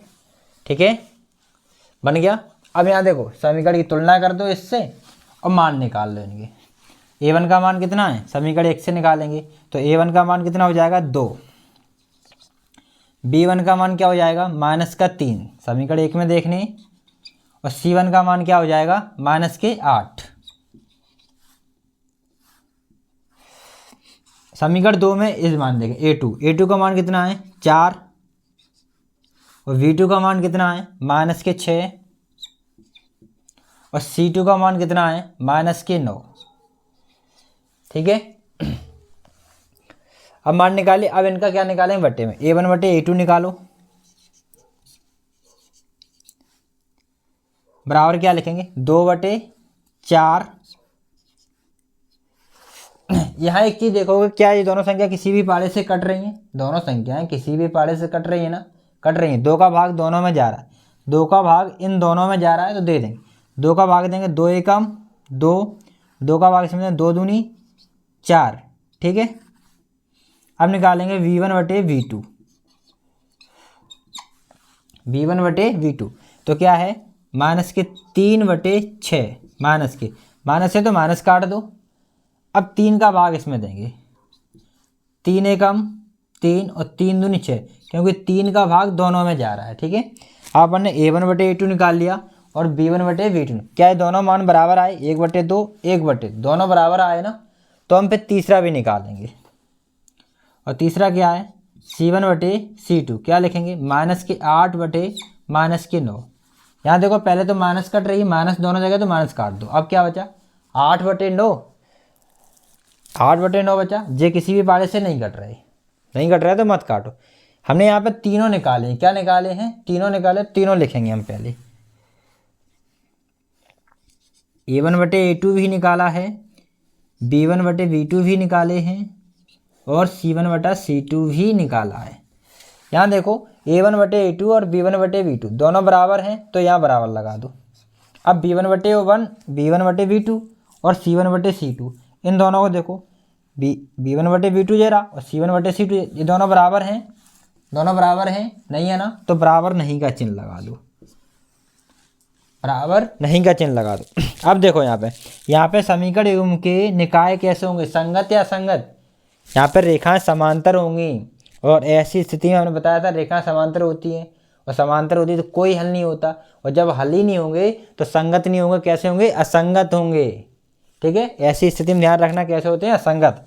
Speaker 1: ठीक है, बन गया। अब यहाँ देखो समीकरण की तुलना कर दो इससे और मान निकाल लो इनके। A1 का मान कितना है, समीकरण 1 से निकालेंगे तो A1 का मान कितना हो जाएगा 2। B1 का मान क्या हो जाएगा माइनस का 3, समीकरण 1 में देखने। और C1 का मान क्या हो जाएगा माइनस के 8। समीकरण 2 में इस मान देखें A2 का मान कितना है 4 और V2 का मान कितना है माइनस के 6 और C2 का मान कितना है माइनस के 9, ठीक है। अब मान निकालिए। अब इनका क्या निकालेंगे बट्टे में, A1/A2 निकालो, बराबर क्या लिखेंगे 2/4। यहाँ एक चीज देखोगे, क्या ये दोनों संख्या किसी भी पाड़े से कट रही हैं, दोनों संख्याएं किसी भी पाड़े से कट रही है ना, कट रही है। 2 का भाग दोनों में जा रहा है, 2 का भाग इन दोनों में जा रहा है, तो दे देंगे 2 का भाग देंगे, 2 एकम 2, 2 का भाग इसमें 2 दूनी 4, ठीक है। अब निकालेंगे V1/V2, V1/V2 तो क्या है माइनस के 3/6, माइनस से तो माइनस काट दो। अब 3 का भाग इसमें देंगे, 3 एकम 3 और 3 दूनी 6, क्योंकि 3 का भाग दोनों में जा रहा है, ठीक है। आपन ने A1/A2 निकाल लिया और B1/V2, क्या है दोनों मान बराबर आए, 1/2 1/2 दोनों बराबर आए ना, तो हम फिर तीसरा भी निकालेंगे। और तीसरा क्या है C1/C2, क्या लिखेंगे माइनस के 8/-9। यहाँ देखो पहले तो माइनस कट रही है, माइनस दोनों जगह तो माइनस काट दो। अब क्या बचा 8/9, 8/9 बचा। जे किसी भी पारे से नहीं कट रहे तो मत काटो। हमने यहाँ पे तीनों निकाले हैं, क्या निकाले हैं तीनों निकाले, तीनों लिखेंगे हम पहले। A1/A2 भी निकाला है, B1/V2 भी निकाले हैं और C1/C2 भी निकाला है। यहाँ देखो A1/A2 और B1/V2 दोनों बराबर हैं, तो यहाँ बराबर लगा दो। अब B1/1 B1/V2 और C1/C2 इन दोनों को देखो, B1/V2 जरा और C1/C2 ये दोनों बराबर हैं, नहीं है ना, तो बराबर नहीं का चिन्ह लगा दो। बराबर नहीं का चिन्ह लगा दो। अब देखो यहाँ पे समीकरण युग्म के निकाय कैसे होंगे, संगत या असंगत। यहाँ पर रेखाएं समांतर होंगी और ऐसी स्थिति में हमने बताया था रेखा समांतर होती है और समांतर होती है तो कोई हल नहीं होता, और जब हल ही नहीं होंगे तो संगत नहीं होंगे, कैसे होंगे, असंगत होंगे। ठीक है, ऐसी स्थिति में ध्यान रखना कैसे होते हैं, असंगत।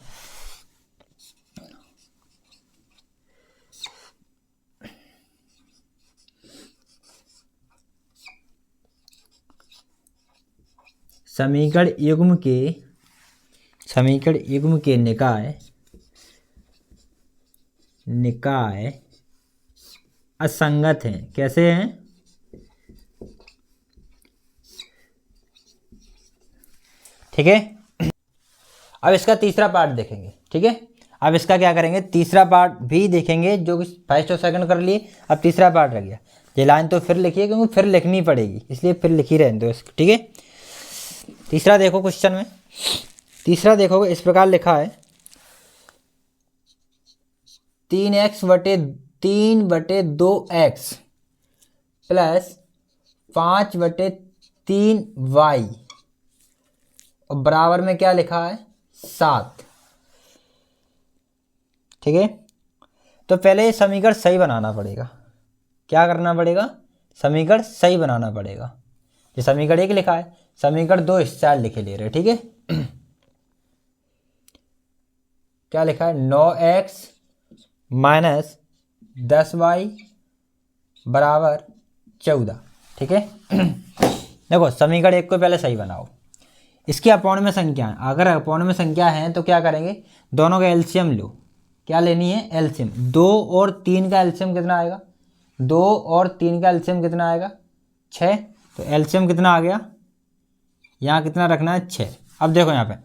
Speaker 1: समीकरण युग्म के निकाय असंगत हैं। कैसे हैं, ठीक है। अब इसका तीसरा पार्ट देखेंगे। ठीक है, अब इसका क्या करेंगे, तीसरा पार्ट भी देखेंगे, जो कि फर्स्ट और सेकंड कर लिए, अब तीसरा पार्ट रह गया। ये लाइन तो फिर लिखिए क्योंकि फिर लिखनी पड़ेगी, इसलिए फिर लिखी रहने दो इसको। ठीक है, तीसरा देखो क्वेश्चन में, तीसरा देखोगे इस प्रकार लिखा है 3x/2x प्लस 5/3y और बराबर में क्या लिखा है, 7। ठीक है, तो पहले ये समीकरण सही बनाना पड़ेगा। क्या करना पड़ेगा, समीकरण सही बनाना पड़ेगा। ये समीकरण 1 लिखा है, समीकरण 2 इस साइड लिखे ले रहे। ठीक है, क्या लिखा है, 9x माइनस 10y बराबर 14। ठीक है, देखो समीकरण 1 को पहले सही बनाओ। इसकी अपॉन में संख्या है, अगर अपॉन में संख्या है तो क्या करेंगे, दोनों का एलसीएम लो। क्या लेनी है, एलसीएम। 2 और 3 का एलसीएम कितना आएगा, 2 और 3 का एलसीएम कितना आएगा, 6। तो एलसीएम कितना आ गया, यहाँ कितना रखना है, 6। अब देखो यहाँ पे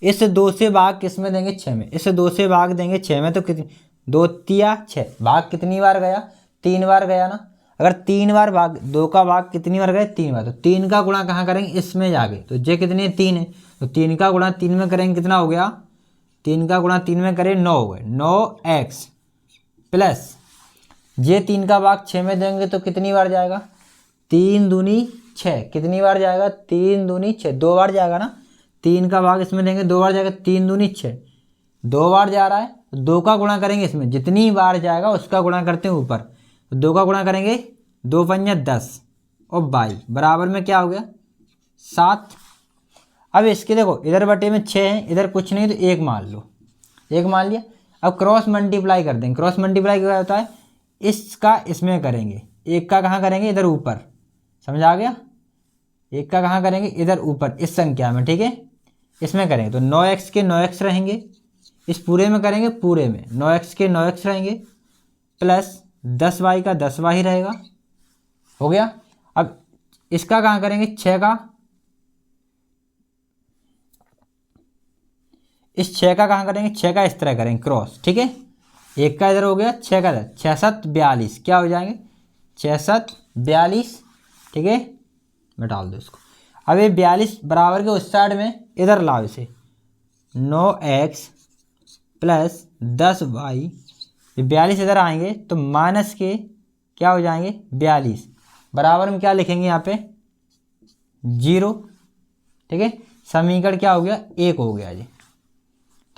Speaker 1: इस 2 से भाग किस में देंगे, 6 में। इस 2 से भाग देंगे 6 में, तो कितनी, 2 तिया 6, भाग कितनी बार गया, 3 बार गया ना। अगर 3 बार भाग, 2 का भाग कितनी बार गए, 3 बार, तो 3 का गुणा कहाँ करेंगे, इसमें जाके। तो ये कितनी है, 3 है, तो 3 का गुणा 3 में करेंगे, कितना हो गया, 3 का गुणा 3 में करें 9 हो गए, 9x प्लस ये 3 का भाग 6 में देंगे तो कितनी बार जाएगा, 3 दूनी 6, कितनी बार जाएगा, 3 दूनी 6, 2 बार जाएगा ना। 3 का भाग इसमें देंगे 2 बार जाएगा, 3 दूनी 6, 2 बार जा रहा है, 2 का गुणा करेंगे इसमें, जितनी बार जाएगा उसका गुणा करते हैं ऊपर। तो 2 का गुणा करेंगे, 2 पंजा 10 और 22 बराबर में क्या हो गया, 7। अब इसके देखो इधर बटे में 6 है, इधर कुछ नहीं तो 1 मान लो, 1 मान लिया। अब क्रॉस मल्टीप्लाई कर देंगे। क्रॉस मल्टीप्लाई क्या होता है, इसका इसमें करेंगे, 1 का कहाँ करेंगे, इधर ऊपर। समझ आ गया, 1 का कहाँ करेंगे, इधर ऊपर इस संख्या में। ठीक है, इसमें करेंगे तो 9x के 9x रहेंगे, इस पूरे में करेंगे, पूरे में 9x के 9x रहेंगे प्लस 10y का 10y रहेगा। हो गया। अब इसका कहाँ करेंगे, 6 का, इस 6 का कहाँ करेंगे, 6 का इस तरह करेंगे क्रॉस। ठीक है, 1 का इधर हो गया, 6 का इधर, 6 7 42, क्या हो जाएंगे, 6 7 42। ठीक है, मैं डाल दो इसको। अब ये 42 बराबर के उस साइड में इधर लाओ इसे, 9x प्लस 10y, ये 42 इधर आएंगे तो माइनस के क्या हो जाएंगे, 42 बराबर में क्या लिखेंगे यहाँ पे, 0। ठीक है, समीकरण क्या हो गया, 1 हो गया जी।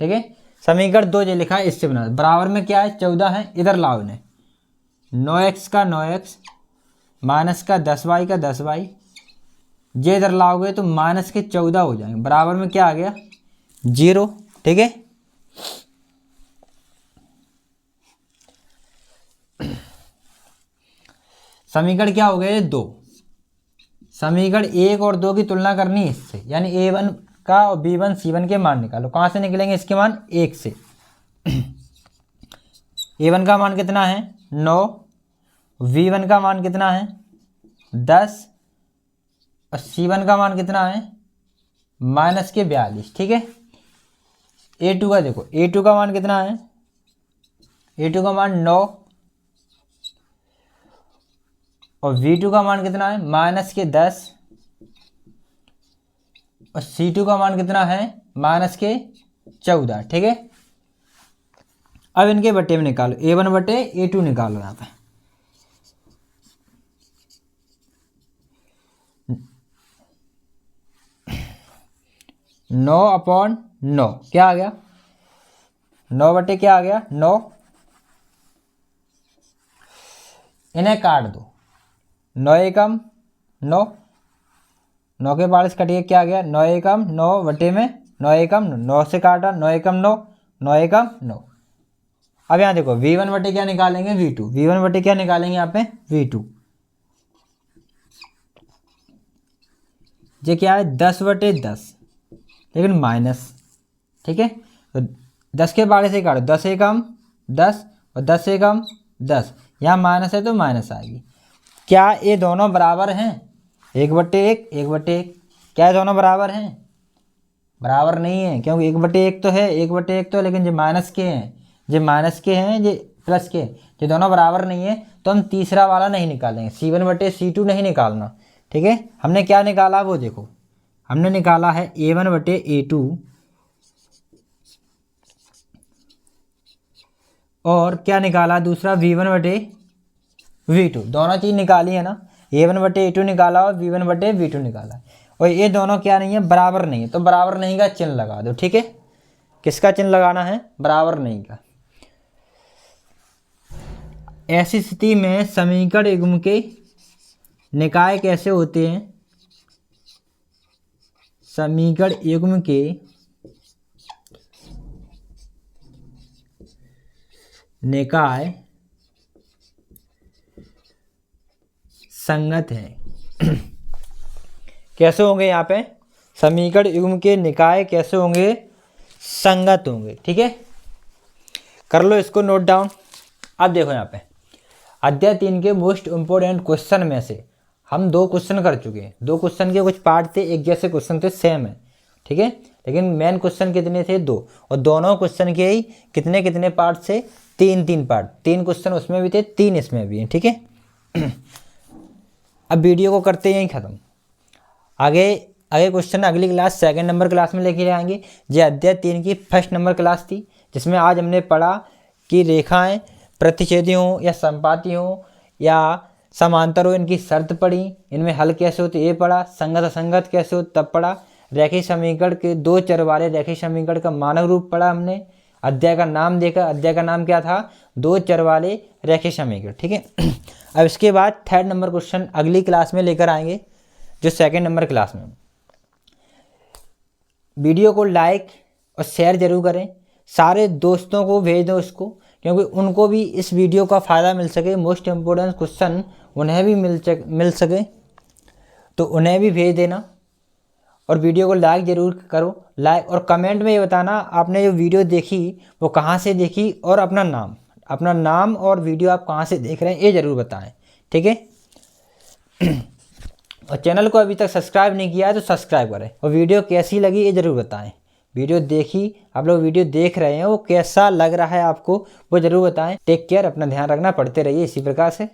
Speaker 1: ठीक है, समीकरण 2 जो लिखा है इससे बना, बराबर में क्या है, 14 है, इधर लाओ इन्हें, 9x का 9x माइनस का 10y का 10y, ये इधर लाओगे तो माइनस के 14 हो जाएंगे, बराबर में क्या आ गया, 0। ठीक है, समीकरण क्या हो गया, 2। समीकरण 1 और 2 की तुलना करनी है इससे, यानी a1 का और b1 c1 के मान निकालो। कहाँ से निकलेंगे इसके मान, 1 से। a1 का मान कितना है, 9, v1 का मान कितना है, 10 और c1 का मान कितना है, माइनस के 42। ठीक है, a2 का देखो, a2 का मान कितना है, a2 का मान 9 और v2 का मान कितना है, माइनस के 10 और c2 का मान कितना है, माइनस के 14। ठीक है, अब इनके बट्टे में निकालो, a1 बटे a2 निकालो यहाँ पे। 9/9 क्या आ गया, 9 बटे क्या आ गया 9। इन्हें काट दो, 9 एकम 9, 9 के बाद कट के क्या आ गया 9 एकम 9 बटे में 9 एकम 9 से काटा 9 एकम 9, 9 एकम 9। अब यहाँ देखो v1 बटे क्या निकालेंगे v2, v1 बटे क्या निकालेंगे यहाँ पे v2। ये क्या है 10 बटे 10 लेकिन माइनस, ठीक है। तो 10 के बारे से काटो, 10 एकम 10 और 10 एकम 10, यहाँ माइनस है तो माइनस आएगी। क्या ये दोनों बराबर हैं, 1/1 1/1? क्या ये दोनों बराबर हैं? बराबर नहीं है, क्योंकि 1/1 तो है, 1/1 तो है, लेकिन जो माइनस के हैं, जो माइनस के हैं, जो प्लस के, ये दोनों बराबर नहीं है। तो हम तीसरा वाला नहीं निकालेंगे, C1 बटे C2 नहीं निकालना, ठीक है। हमने क्या निकाला वो देखो, हमने निकाला है A1 बटे A2 और क्या निकाला दूसरा V1 बटे V2। दोनों चीज़ निकाली है ना, A1 बटे A2 निकाला और V1 बटे V2 निकाला, और ये दोनों क्या नहीं है, बराबर नहीं है। तो बराबर नहीं का चिन्ह लगा दो, ठीक है। किसका चिन्ह लगाना है, बराबर नहीं का। ऐसी स्थिति में समीकरण युग्म के निकाय कैसे होते हैं, समीकरण युग्म के निकाय संगत है। कैसे होंगे यहाँ पे, समीकरण युग्म के निकाय कैसे होंगे, संगत होंगे, ठीक है। कर लो इसको नोट डाउन। अब देखो यहाँ पे अध्याय 3 के मोस्ट इम्पोर्टेंट क्वेश्चन में से हम 2 क्वेश्चन कर चुके हैं। 2 क्वेश्चन के कुछ पार्ट थे, एक जैसे क्वेश्चन थे, सेम है, ठीक है। लेकिन मेन क्वेश्चन कितने थे, 2, और दोनों क्वेश्चन के ही कितने कितने पार्ट से, 3 पार्ट, 3 क्वेश्चन उसमें भी थे, 3 इसमें भी हैं, ठीक है। अब वीडियो को करते हैं ख़त्म। आगे क्वेश्चन अगली क्लास 2nd नंबर क्लास में लेके आएंगे। ये अध्याय 3 की 1st नंबर क्लास थी, जिसमें आज हमने पढ़ा कि रेखाएं प्रतिच्छेदी हों या संपाती हों या समांतर हो, इनकी शर्त पढ़ी, इनमें हल कैसे होते ये पढ़ा, संगत असंगत कैसे हो तब पढ़ा, रेखीय समीकरण के 2 चर वाले रेखीय समीकरण का मानक रूप पढ़ा हमने। अध्याय का नाम देखा, अध्याय का नाम क्या था, 2 चर वाले रेखीय समीकरण, ठीक है। अब इसके बाद 3rd नंबर क्वेश्चन अगली क्लास में लेकर आएंगे, जो 2nd नंबर क्लास में। वीडियो को लाइक और शेयर जरूर करें, सारे दोस्तों को भेज दो इसको, क्योंकि उनको भी इस वीडियो का फ़ायदा मिल सके, मोस्ट इम्पोर्टेंट क्वेश्चन उन्हें भी मिल सके, तो उन्हें भी भेज देना। और वीडियो को लाइक ज़रूर करो, लाइक और कमेंट में ये बताना आपने जो वीडियो देखी वो कहाँ से देखी, और अपना नाम और वीडियो आप कहाँ से देख रहे हैं ये ज़रूर बताएं, ठीक है। और चैनल को अभी तक सब्सक्राइब नहीं किया है तो सब्सक्राइब करें, और वीडियो कैसी लगी ये ज़रूर बताएं। वीडियो देखी, आप लोग वीडियो देख रहे हैं, वो कैसा लग रहा है आपको वो ज़रूर बताएं। टेक केयर, अपना ध्यान रखना, पढ़ते रहिए इसी प्रकार से।